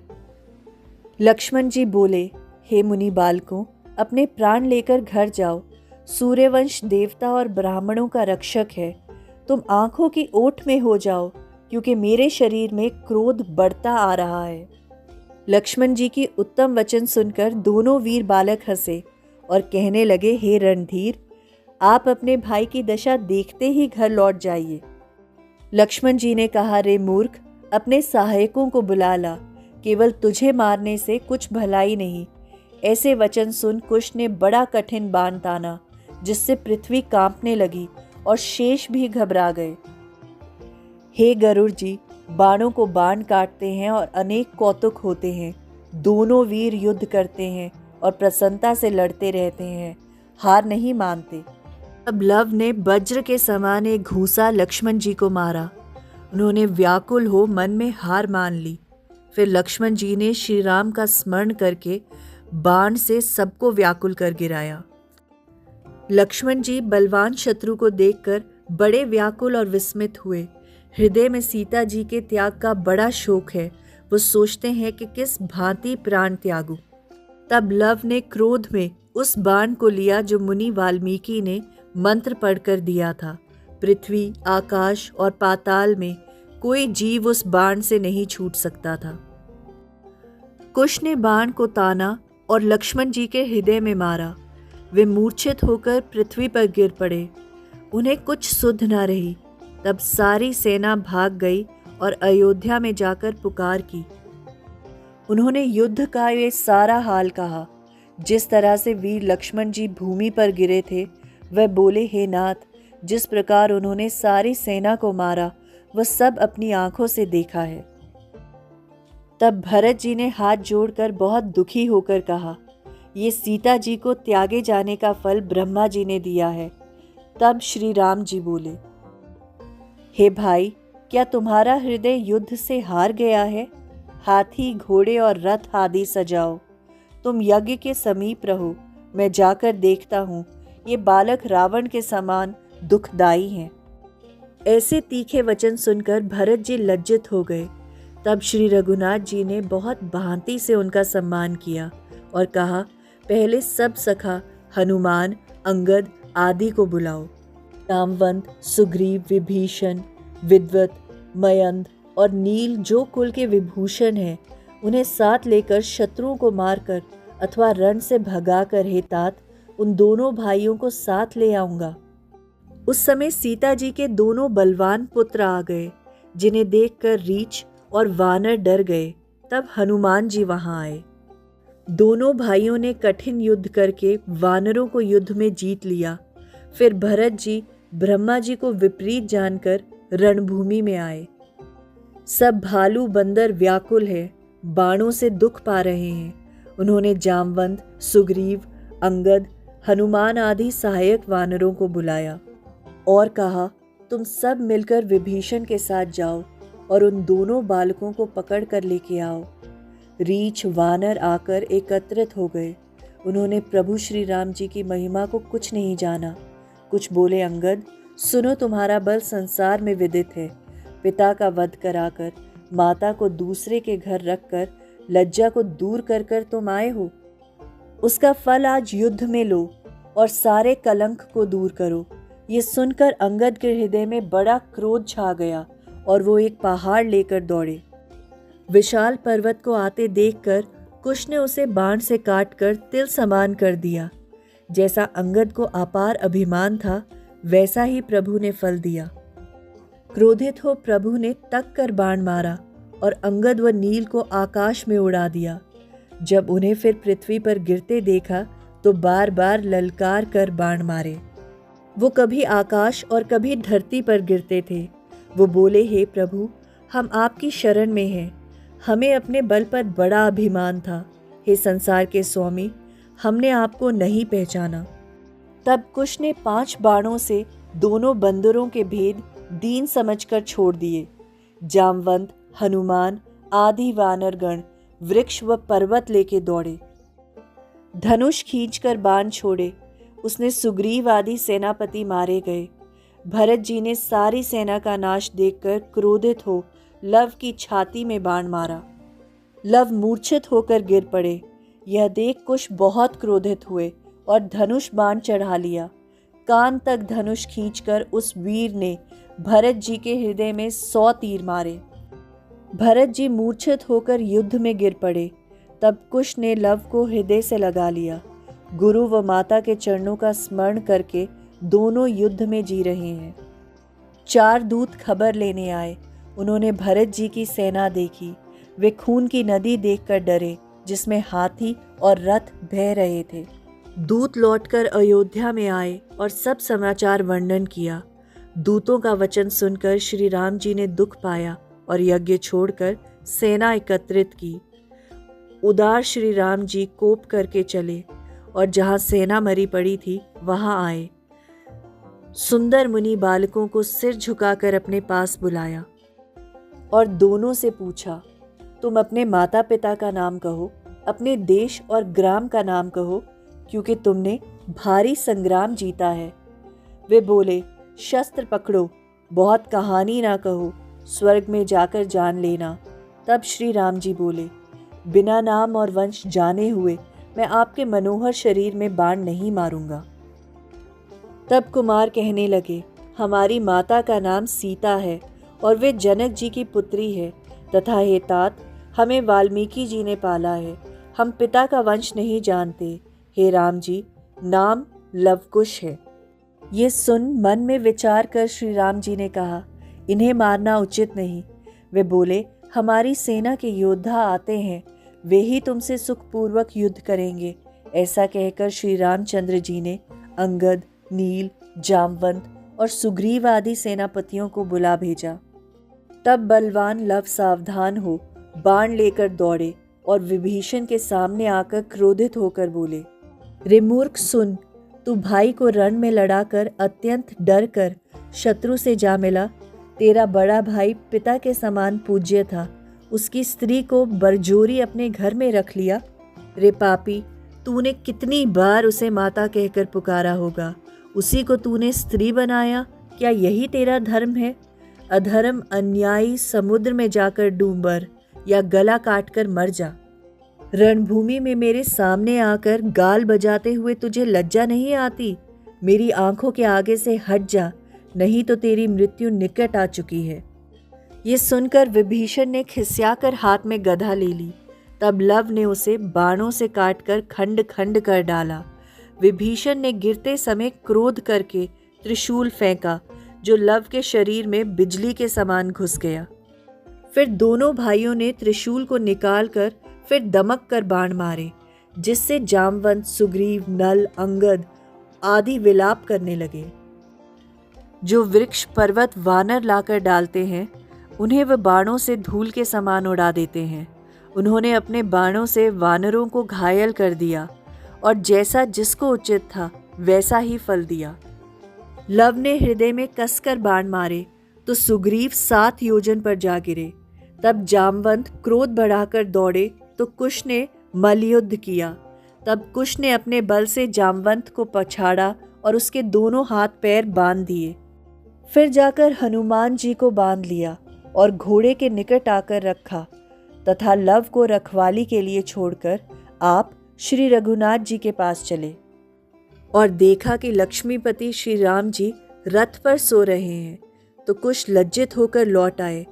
लक्ष्मण जी बोले, हे मुनि बालकों, अपने प्राण लेकर घर जाओ। सूर्यवंश देवता और ब्राह्मणों का रक्षक है। तुम आंखों की ओट में हो जाओ, क्योंकि मेरे शरीर में क्रोध बढ़ता आ रहा है। लक्ष्मण जी की उत्तम वचन सुनकर दोनों वीर बालक हंसे और कहने लगे, हे रणधीर, आप अपने भाई की दशा देखते ही घर लौट जाइए। लक्ष्मण जी ने कहा, रे मूर्ख, अपने सहायकों को बुला ला, केवल तुझे मारने से कुछ भलाई नहीं। ऐसे वचन सुन कुश ने बड़ा कठिन बाण ताना, जिससे पृथ्वी कांपने लगी और शेष भी घबरा गए। हे गरुड़ जी, बाणों को बाण काटते हैं और अनेक कौतुक होते हैं। दोनों वीर युद्ध करते हैं और प्रसन्नता से लड़ते रहते हैं, हार नहीं मानते। अब लव ने वज्र के समान एक घूसा लक्ष्मण जी को मारा। उन्होंने व्याकुल हो मन में हार मान ली। फिर लक्ष्मण जी ने श्री राम का स्मरण करके बाण से सबको व्याकुल कर गिराया। लक्ष्मण जी बलवान शत्रु को देखकर बड़े व्याकुल और विस्मित हुए। हृदय में सीता जी के त्याग का बड़ा शोक है। वो सोचते हैं कि किस भांति प्राण त्यागूं। तब लव ने क्रोध में उस बाण को लिया जो मुनि वाल्मीकि ने मंत्र पढ़कर दिया था। पृथ्वी, आकाश और पाताल में कोई जीव उस बाण से नहीं छूट सकता था। कुश ने बाण को ताना और लक्ष्मण जी के हृदय में मारा। वे मूर्छित होकर पृथ्वी पर गिर पड़े। उन्हें कुछ सुध न रही। तब सारी सेना भाग गई और अयोध्या में जाकर पुकार की। उन्होंने युद्ध का ये सारा हाल कहा। जिस तरह से वीर लक्ष्मण जी भूमि पर गिरे थे, वह बोले, हे नाथ, जिस प्रकार उन्होंने सारी सेना को मारा वह सब अपनी आंखों से देखा है। तब भरत जी ने हाथ जोड़कर बहुत दुखी होकर कहा, ये सीता जी को त्यागे जाने का फल ब्रह्मा जी ने दिया है। तब श्री राम जी बोले, हे भाई, क्या तुम्हारा हृदय युद्ध से हार गया है? हाथी, घोड़े और रथ आदि सजाओ। तुम यज्ञ के समीप रहो, मैं जाकर देखता हूँ। ये बालक रावण के समान दुखदाई हैं। ऐसे तीखे वचन सुनकर भरत जी लज्जित हो गए। तब श्री रघुनाथ जी ने बहुत भांति से उनका सम्मान किया और कहा, पहले सब सखा हनुमान, अंगद आदि को बुलाओ। जामवंत, सुग्रीव, विभीषण, विद्वत, मयंद और नील जो कुल के विभूषण हैं, उन्हें साथ लेकर शत्रुओं को मारकर अथवा रण से भगाकर हे तात उन दोनों भाइयों को साथ ले आऊंगा। उस समय सीता जी के दोनों बलवान पुत्र आ गए, जिन्हें देखकर रीछ और वानर डर गए। तब हनुमान जी वहां आए। दोनों भाइयों ने कठिन युद्ध करके वानरों को युद्ध में जीत लिया। फिर भरत जी ब्रह्मा जी को विपरीत जानकर रणभूमि में आए। सब भालू बंदर व्याकुल है, बाणों से दुख पा रहे हैं। उन्होंने जामवंत, सुग्रीव, अंगद, हनुमान आदि सहायक वानरों को बुलाया और कहा, तुम सब मिलकर विभीषण के साथ जाओ और उन दोनों बालकों को पकड़ कर लेके आओ। रीछ, वानर आकर एकत्रित हो गए। उन्होंने प्रभु श्री राम जी की महिमा को कुछ नहीं जाना। कुछ बोले, अंगद, सुनो, तुम्हारा बल संसार में विदित है। पिता का वध कराकर, माता को दूसरे के घर रखकर, लज्जा को दूर कर कर तुम आए हो। उसका फल आज युद्ध में लो और सारे कलंक को दूर करो। ये सुनकर अंगद के हृदय में बड़ा क्रोध छा गया और वो एक पहाड़ लेकर दौड़े। विशाल पर्वत को आते देखकर कुश ने उसे बाण से काटकर तिल समान कर दिया। जैसा अंगद को अपार अभिमान था, वैसा ही प्रभु ने फल दिया। क्रोधित हो प्रभु ने तक कर बाण मारा और अंगद व नील को आकाश में उड़ा दिया। जब उन्हें फिर पृथ्वी पर गिरते देखा तो बार बार ललकार कर बाण मारे। वो कभी आकाश और कभी धरती पर गिरते थे। वो बोले, हे प्रभु, हम आपकी शरण में हैं। हमें अपने बल पर बड़ा अभिमान था। हे संसार के स्वामी, हमने आपको नहीं पहचाना। तब कुश ने 5 बाणों से दोनों बंदरों के भेद दीन समझकर छोड़ दिए। जामवंत, हनुमान आदि वानरगण वृक्ष व पर्वत लेके दौड़े। धनुष खींचकर बाण छोड़े। उसने सुग्रीव आदि सेनापति मारे गए। भरत जी ने सारी सेना का नाश देखकर क्रोधित हो लव की छाती में बाण मारा। लव मूर्छित होकर गिर पड़े। यह देख कुश बहुत क्रोधित हुए और धनुष बाण चढ़ा लिया। कान तक धनुष खींचकर उस वीर ने भरत जी के हृदय में 100 तीर मारे। भरत जी मूर्छित होकर युद्ध में गिर पड़े। तब कुश ने लव को हृदय से लगा लिया। गुरु व माता के चरणों का स्मरण करके दोनों युद्ध में जी रहे हैं। 4 दूत खबर लेने आए। उन्होंने भरत जी की सेना देखी। वे खून की नदी देखकर डरे जिसमें हाथी और रथ बह रहे थे। दूत लौटकर अयोध्या में आए और सब समाचार वर्णन किया। दूतों का वचन सुनकर श्री राम जी ने दुख पाया और यज्ञ छोड़कर सेना एकत्रित की। उदार श्री राम जी कोप करके चले और जहां सेना मरी पड़ी थी वहां आए। सुंदर मुनि बालकों को सिर झुकाकर अपने पास बुलाया और दोनों से पूछा, तुम अपने माता पिता का नाम कहो, अपने देश और ग्राम का नाम कहो, क्योंकि तुमने भारी संग्राम जीता है। वे बोले, शस्त्र पकड़ो, बहुत कहानी ना कहो, स्वर्ग में जाकर जान लेना। तब श्री राम जी बोले, बिना नाम और वंश जाने हुए मैं आपके मनोहर शरीर में बाण नहीं मारूंगा। तब कुमार कहने लगे, हमारी माता का नाम सीता है और वे जनक जी की पुत्री है, तथा हे तात, हमें वाल्मीकि जी ने पाला है। हम पिता का वंश नहीं जानते। हे राम जी, नाम लवकुश है। ये सुन मन में विचार कर श्री राम जी ने कहा, इन्हें मारना उचित नहीं। वे बोले, हमारी सेना के योद्धा आते हैं, वे ही तुमसे सुखपूर्वक युद्ध करेंगे। ऐसा कहकर श्री रामचंद्र जी ने अंगद, नील, जामवंत और सुग्रीव आदि सेनापतियों को बुला भेजा। तब बलवान लव सावधान हो बाण लेकर दौड़े और विभीषण के सामने आकर क्रोधित होकर बोले, रे मूर्ख सुन, तू भाई को रण में लड़ाकर अत्यंत डर कर शत्रु से जा मिला। तेरा बड़ा भाई पिता के समान पूज्य था, उसकी स्त्री को बरजोरी अपने घर में रख लिया। रे पापी, तूने कितनी बार उसे माता कहकर पुकारा होगा, उसी को तूने स्त्री बनाया। क्या यही तेरा धर्म है? अधर्म अन्यायी समुद्र में जाकर डूब मर या गला काटकर मर जा। रणभूमि में मेरे सामने आकर गाल बजाते हुए तुझे लज्जा नहीं आती? मेरी आंखों के आगे से हट जा, नहीं तो तेरी मृत्यु निकट आ चुकी है। ये सुनकर विभीषण ने खिसियाकर हाथ में गदा ले ली। तब लव ने उसे बाणों से काटकर खंड खंड कर डाला। विभीषण ने गिरते समय क्रोध करके त्रिशूल फेंका, जो लव के शरीर में बिजली के समान घुस गया। फिर दोनों भाइयों ने त्रिशूल को निकालकर फिर दमक कर बाण मारे, जिससे जामवंत, सुग्रीव, नल, अंगद आदि विलाप करने लगे। जो वृक्ष, पर्वत, वानर लाकर डालते हैं, उन्हें वह बाणों से धूल के समान उड़ा देते हैं। उन्होंने अपने बाणों से वानरों को घायल कर दिया और जैसा जिसको उचित था वैसा ही फल दिया। लव ने हृदय में कसकर बाण मारे तो सुग्रीव 7 योजन पर जा गिरे। तब जामवंत क्रोध बढ़ाकर दौड़े तो कुश ने मल्लयुद्ध किया। तब कुश ने अपने बल से जामवंत को पछाड़ा और उसके दोनों हाथ पैर बांध दिए। फिर जाकर हनुमान जी को बांध लिया और घोड़े के निकट आकर रखा तथा लव को रखवाली के लिए छोड़कर आप श्री रघुनाथ जी के पास चले और देखा कि लक्ष्मीपति श्री राम जी रथ पर सो रहे हैं, तो कुछ लज्जित होकर लौट आए।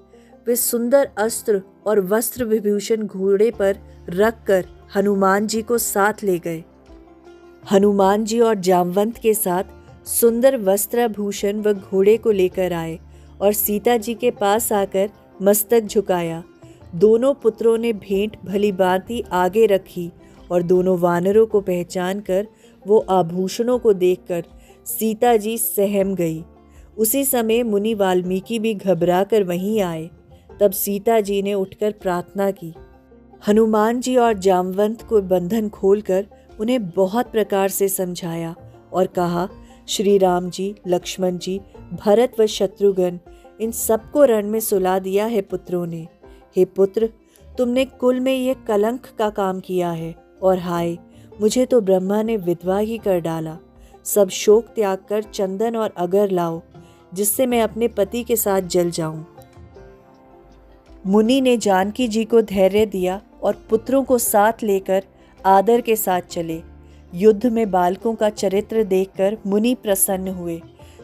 वे सुंदर अस्त्र और वस्त्र विभूषण घोड़े पर रखकर हनुमान जी को साथ ले गए। हनुमान जी और जामवंत के साथ सुंदर वस्त्राभूषण व घोड़े को लेकर आए और सीता जी के पास आकर मस्तक झुकाया। दोनों पुत्रों ने भेंट भली भांति आगे रखी और दोनों वानरों को पहचान कर वो आभूषणों को देखकर सीता जी सहम गई। उसी समय मुनि वाल्मीकि भी घबरा कर वहीं आए। तब सीता जी ने उठकर प्रार्थना की। हनुमान जी और जामवंत को बंधन खोलकर उन्हें बहुत प्रकार से समझाया और कहा, श्री राम जी, लक्ष्मण जी, भरत व शत्रुघ्न, इन सबको रण में सुला दिया है पुत्रों ने। हे पुत्र, तुमने कुल में ये कलंक का काम किया है और हाय, मुझे तो ब्रह्मा ने विधवा ही कर डाला। सब शोक त्याग कर चंदन और अगर लाओ, जिससे मैं अपने पति के साथ जल जाऊं। मुनि ने जानकी जी को धैर्य दिया और पुत्रों को साथ लेकर आदर के साथ चले। युद्ध में बालकों का चरित्र देखकर मुनि प्रसन्न हुए।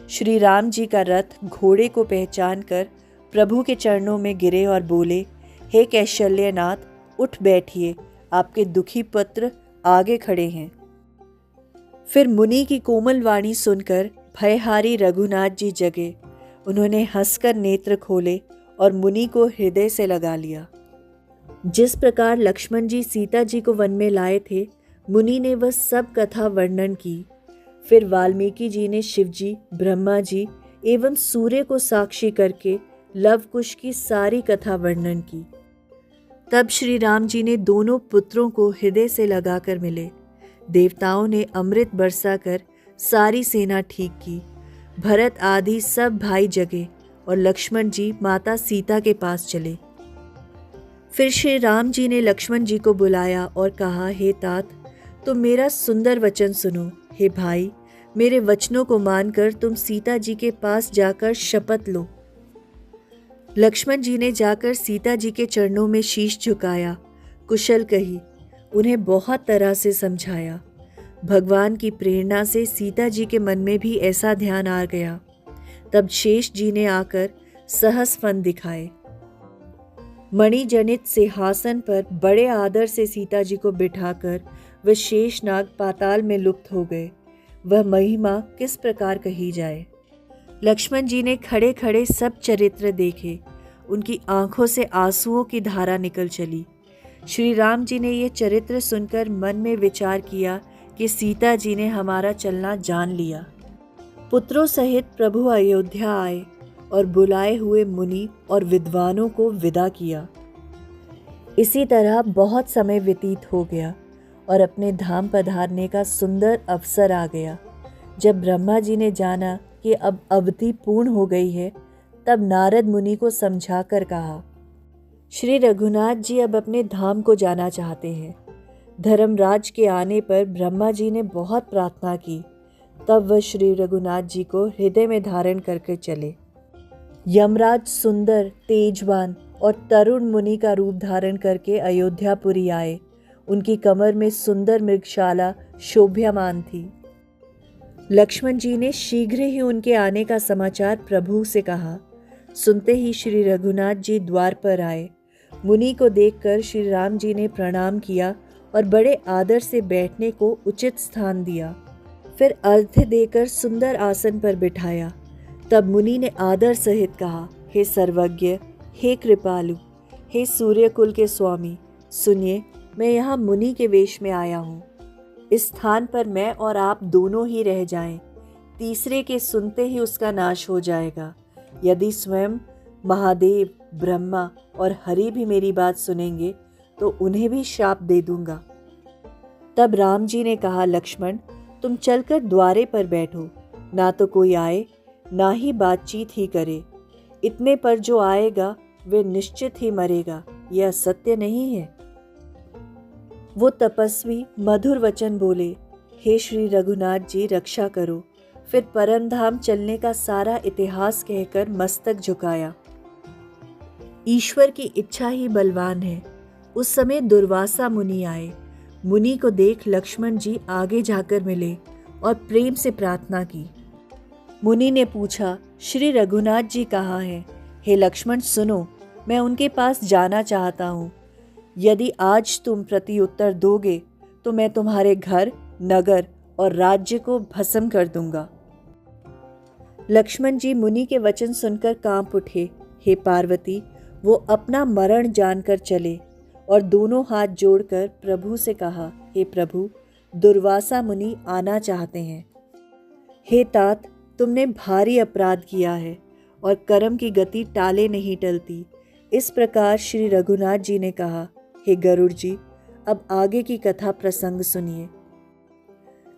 श्री राम जी का रथ घोड़े को पहचान कर प्रभु के चरणों में गिरे और बोले, हे कौशल्यनाथ, उठ बैठिए, आपके दुखी पुत्र आगे खड़े हैं। फिर मुनि की कोमल वाणी सुनकर भयहारी रघुनाथ जी जगे। उन्होंने हंसकर नेत्र खोले और मुनि को हृदय से लगा लिया। जिस प्रकार लक्ष्मण जी सीता जी को वन में लाए थे, मुनि ने वह सब कथा वर्णन की। फिर वाल्मीकि जी ने शिव जी, ब्रह्मा जी एवं सूर्य को साक्षी करके लव कुश की सारी कथा वर्णन की। तब श्री राम जी ने दोनों पुत्रों को हृदय से लगाकर मिले। देवताओं ने अमृत बरसाकर सारी सेना ठीक की। भरत आदि सब भाई जगे और लक्ष्मण जी माता सीता के पास चले। फिर श्री राम जी ने लक्ष्मण जी को बुलाया और कहा, हे तात, तुम मेरा सुंदर वचन सुनो। हे भाई, मेरे वचनों को मानकर तुम सीता जी के पास जाकर शपथ लो। लक्ष्मण जी ने जाकर सीता जी के चरणों में शीश झुकाया, कुशल कही, उन्हें बहुत तरह से समझाया। भगवान की प्रेरणा से सीता जी के मन में भी ऐसा ध्यान आ गया। तब शेष जी ने आकर सहस फन दिखाए। मणिजनित सिंहासन पर बड़े आदर से सीता जी को बिठाकर वह शेषनाग पाताल में लुप्त हो गए। वह महिमा किस प्रकार कही जाए। लक्ष्मण जी ने खड़े खड़े सब चरित्र देखे। उनकी आंखों से आंसुओं की धारा निकल चली। श्री राम जी ने यह चरित्र सुनकर मन में विचार किया कि सीता जी ने हमारा चलना जान लिया। पुत्रों सहित प्रभु अयोध्या आए और बुलाए हुए मुनि और विद्वानों को विदा किया। इसी तरह बहुत समय व्यतीत हो गया और अपने धाम पधारने का सुंदर अवसर आ गया। जब ब्रह्मा जी ने जाना कि अब अवधि पूर्ण हो गई है, तब नारद मुनि को समझा कर कहा, श्री रघुनाथ जी अब अपने धाम को जाना चाहते हैं। धर्मराज के आने पर ब्रह्मा जी ने बहुत प्रार्थना की। तब वह श्री रघुनाथ जी को हृदय में धारण करके चले। यमराज सुंदर, तेजवान और तरुण मुनि का रूप धारण करके अयोध्यापुरी आए। उनकी कमर में सुंदर मृगशाला शोभ्यमान थी। लक्ष्मण जी ने शीघ्र ही उनके आने का समाचार प्रभु से कहा। सुनते ही श्री रघुनाथ जी द्वार पर आए। मुनि को देखकर श्री राम जी ने प्रणाम किया और बड़े आदर से बैठने को उचित स्थान दिया। फिर अर्घ्य देकर सुंदर आसन पर बिठाया। तब मुनि ने आदर सहित कहा, हे सर्वज्ञ, हे कृपालु, हे सूर्यकुल के स्वामी, सुनिए, मैं यहाँ मुनि के वेश में आया हूँ। इस स्थान पर मैं और आप दोनों ही रह जाएं। तीसरे के सुनते ही उसका नाश हो जाएगा। यदि स्वयं महादेव, ब्रह्मा और हरि भी मेरी बात सुनेंगे तो उन्हें भी शाप दे दूंगा। तब राम जी ने कहा, लक्ष्मण, तुम चलकर द्वारे पर बैठो। ना तो कोई आए, ना ही बातचीत ही करे। इतने पर जो आएगा वे निश्चित ही मरेगा। यह सत्य नहीं है। वो तपस्वी मधुर वचन बोले, हे श्री रघुनाथ जी, रक्षा करो। फिर परम धाम चलने का सारा इतिहास कहकर मस्तक झुकाया। ईश्वर की इच्छा ही बलवान है। उस समय दुर्वासा मुनि आए। मुनि को देख लक्ष्मण जी आगे जाकर मिले और प्रेम से प्रार्थना की। मुनि ने पूछा, श्री रघुनाथ जी कहाँ हैं? हे लक्ष्मण, सुनो, मैं उनके पास जाना चाहता हूँ। यदि आज तुम प्रत्युत्तर दोगे तो मैं तुम्हारे घर, नगर और राज्य को भस्म कर दूंगा। लक्ष्मण जी मुनि के वचन सुनकर कांप उठे। हे पार्वती, वो अपना मरण जानकर चले और दोनों हाथ जोड़कर प्रभु से कहा, हे प्रभु, दुर्वासा मुनि आना चाहते हैं। हे तात, तुमने भारी अपराध किया है और कर्म की गति टाले नहीं टलती। इस प्रकार श्री रघुनाथ जी ने कहा, हे गरुड़ जी, अब आगे की कथा प्रसंग सुनिए।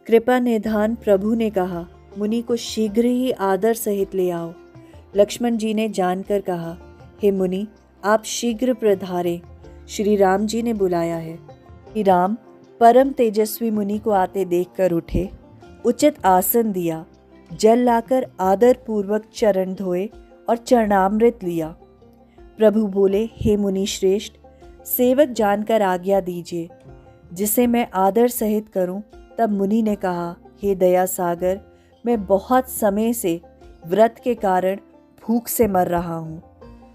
कृपा निधान प्रभु ने कहा, मुनि को शीघ्र ही आदर सहित ले आओ। लक्ष्मण जी ने जानकर कहा, हे मुनि, आप शीघ्र पधारें, श्री राम जी ने बुलाया है। श्री राम परम तेजस्वी मुनि को आते देखकर उठे, उचित आसन दिया, जल लाकर आदर पूर्वक चरण धोए और चरणामृत लिया। प्रभु बोले, हे मुनि श्रेष्ठ, सेवक जानकर आज्ञा दीजिए, जिसे मैं आदर सहित करूं। तब मुनि ने कहा, हे दया सागर, मैं बहुत समय से व्रत के कारण भूख से मर रहा हूँ।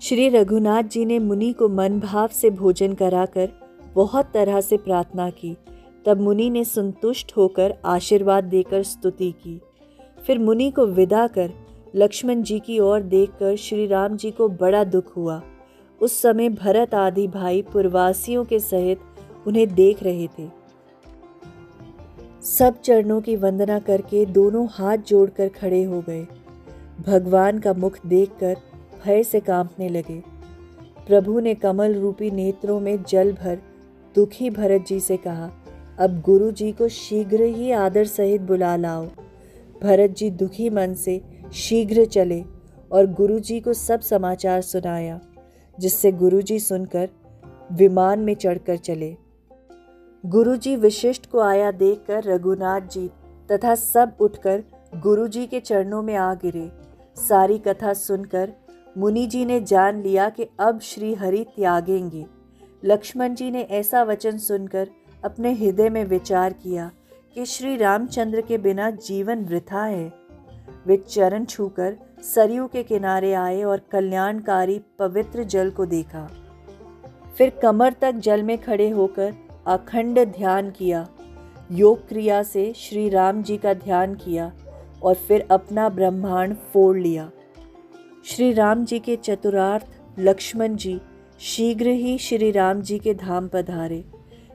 श्री रघुनाथ जी ने मुनि को मन भाव से भोजन कराकर बहुत तरह से प्रार्थना की। तब मुनि ने संतुष्ट होकर आशीर्वाद देकर स्तुति की। फिर मुनि को विदा कर लक्ष्मण जी की ओर देखकर श्री राम जी को बड़ा दुख हुआ। उस समय भरत आदि भाई पुरवासियों के सहित उन्हें देख रहे थे। सब चरणों की वंदना करके दोनों हाथ जोड़कर खड़े हो गए। भगवान का मुख देखकर भय से कांपने लगे। प्रभु ने कमल रूपी नेत्रों में जल भर दुखी भरत जी से कहा, अब गुरु जी को शीघ्र ही आदर सहित बुला लाओ। भरत जी दुखी मन से शीघ्र चले और गुरु जी को सब समाचार सुनाया, जिससे गुरु जी सुनकर विमान में चढ़कर चले। गुरु जी विशिष्ट को आया देखकर रघुनाथ जी तथा सब उठकर गुरु जी के चरणों में आ गिरे। सारी कथा सुनकर मुनि जी ने जान लिया कि अब श्री हरि त्यागेंगे। लक्ष्मण जी ने ऐसा वचन सुनकर अपने हृदय में विचार किया कि श्री रामचंद्र के बिना जीवन वृथा है। वे चरण छूकर सरयू के किनारे आए और कल्याणकारी पवित्र जल को देखा। फिर कमर तक जल में खड़े होकर अखंड ध्यान किया। योग क्रिया से श्री राम जी का ध्यान किया और फिर अपना ब्रह्मांड फोड़ लिया। श्री राम जी के चतुरार्थ लक्ष्मण जी शीघ्र ही श्री राम जी के धाम पधारे।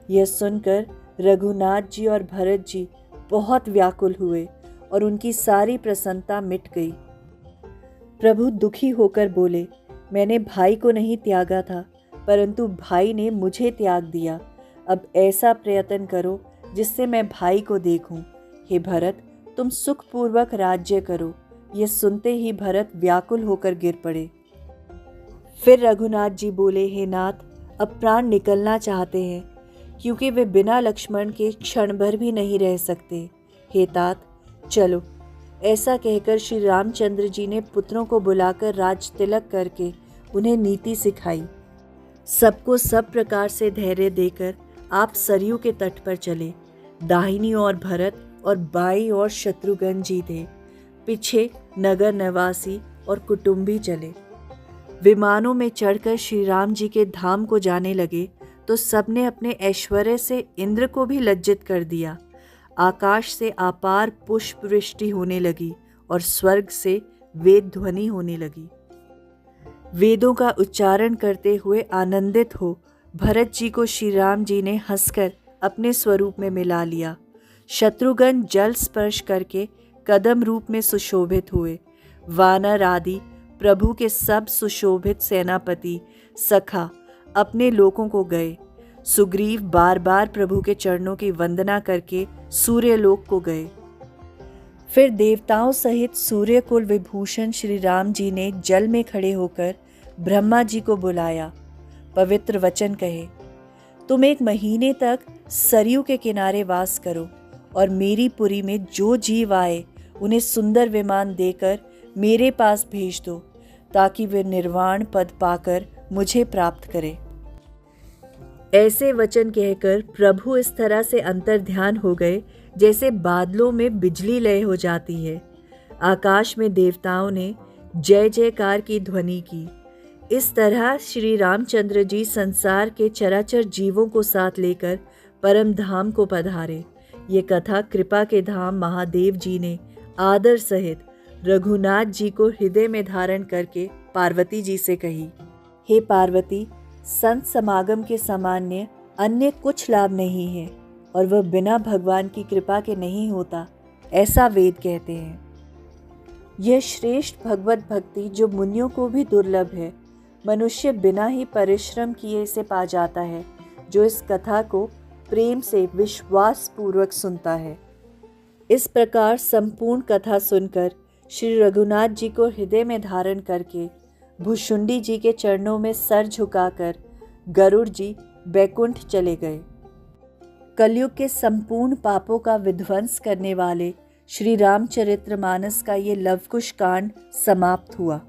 यह सुनकर रघुनाथ जी और भरत जी बहुत व्याकुल हुए और उनकी सारी प्रसन्नता मिट गई। प्रभु दुखी होकर बोले, मैंने भाई को नहीं त्यागा था, परंतु भाई ने मुझे त्याग दिया। अब ऐसा प्रयत्न करो जिससे मैं भाई को देखूं। हे भरत, तुम सुखपूर्वक राज्य करो। यह सुनते ही भरत व्याकुल होकर गिर पड़े। फिर रघुनाथ जी बोले, हे नाथ, अब प्राण निकलना चाहते हैं, क्योंकि वे बिना लक्ष्मण के क्षण भर भी नहीं रह सकते। हे तात, चलो। ऐसा कहकर श्री रामचंद्र जी ने पुत्रों को बुलाकर राज तिलक करके उन्हें नीति सिखाई। सबको सब प्रकार से धैर्य देकर आप सरयू के तट पर चले। दाहिनी ओर भरत और बाईं ओर शत्रुघ्न जी थे। पीछे नगर निवासी और कुटुंबी चले। विमानों में चढ़कर श्री राम जी के धाम को जाने लगे तो सबने अपने ऐश्वर्य से इंद्र को भी लज्जित कर दिया। आकाश से अपार पुष्प वृष्टि होने लगी और स्वर्ग से वेद ध्वनि होने लगी। वेदों का उच्चारण करते हुए आनंदित हो भरत जी को श्री राम जी ने हंसकर अपने स्वरूप में मिला लिया। शत्रुघ्न जल स्पर्श करके कदम रूप में सुशोभित हुए। वानर आदि प्रभु के सब सुशोभित सेनापति सखा अपने लोकों को गए। सुग्रीव बार बार प्रभु के चरणों की वंदना करके सूर्यलोक को गए। फिर देवताओं सहित सूर्यकुल विभूषण श्री राम जी ने जल में खड़े होकर ब्रह्मा जी को बुलाया। पवित्र वचन कहे, तुम 1 महीने तक सरयू के किनारे वास करो और मेरी पुरी में जो जीव आए उन्हें सुंदर विमान देकर मेरे पास भेज दो, ताकि वे निर्वाण पद पाकर मुझे प्राप्त करें। ऐसे वचन कहकर प्रभु इस तरह से अंतर्ध्यान हो गए जैसे बादलों में बिजली लय हो जाती है। आकाश में देवताओं ने जय जयकार की ध्वनि की। इस तरह श्री रामचंद्र जी संसार के चराचर जीवों को साथ लेकर परम धाम को पधारे। ये कथा कृपा के धाम महादेव जी ने आदर सहित रघुनाथ जी को हृदय में धारण करके पार्वती जी से कही। हे पार्वती, संत समागम के सामान्य अन्य कुछ लाभ नहीं है और वह बिना भगवान की कृपा के नहीं होता, ऐसा वेद कहते हैं। यह श्रेष्ठ भगवत भक्ति जो मुनियों को भी दुर्लभ है, मनुष्य बिना ही परिश्रम किए इसे पा जाता है, जो इस कथा को प्रेम से विश्वास पूर्वक सुनता है। इस प्रकार संपूर्ण कथा सुनकर श्री रघुनाथ जी को हृदय में धारण करके भुशुंडी जी के चरणों में सर झुकाकर गरुड़ जी बैकुंठ चले गए। कलयुग के संपूर्ण पापों का विध्वंस करने वाले श्री रामचरितमानस का ये लवकुश कांड समाप्त हुआ।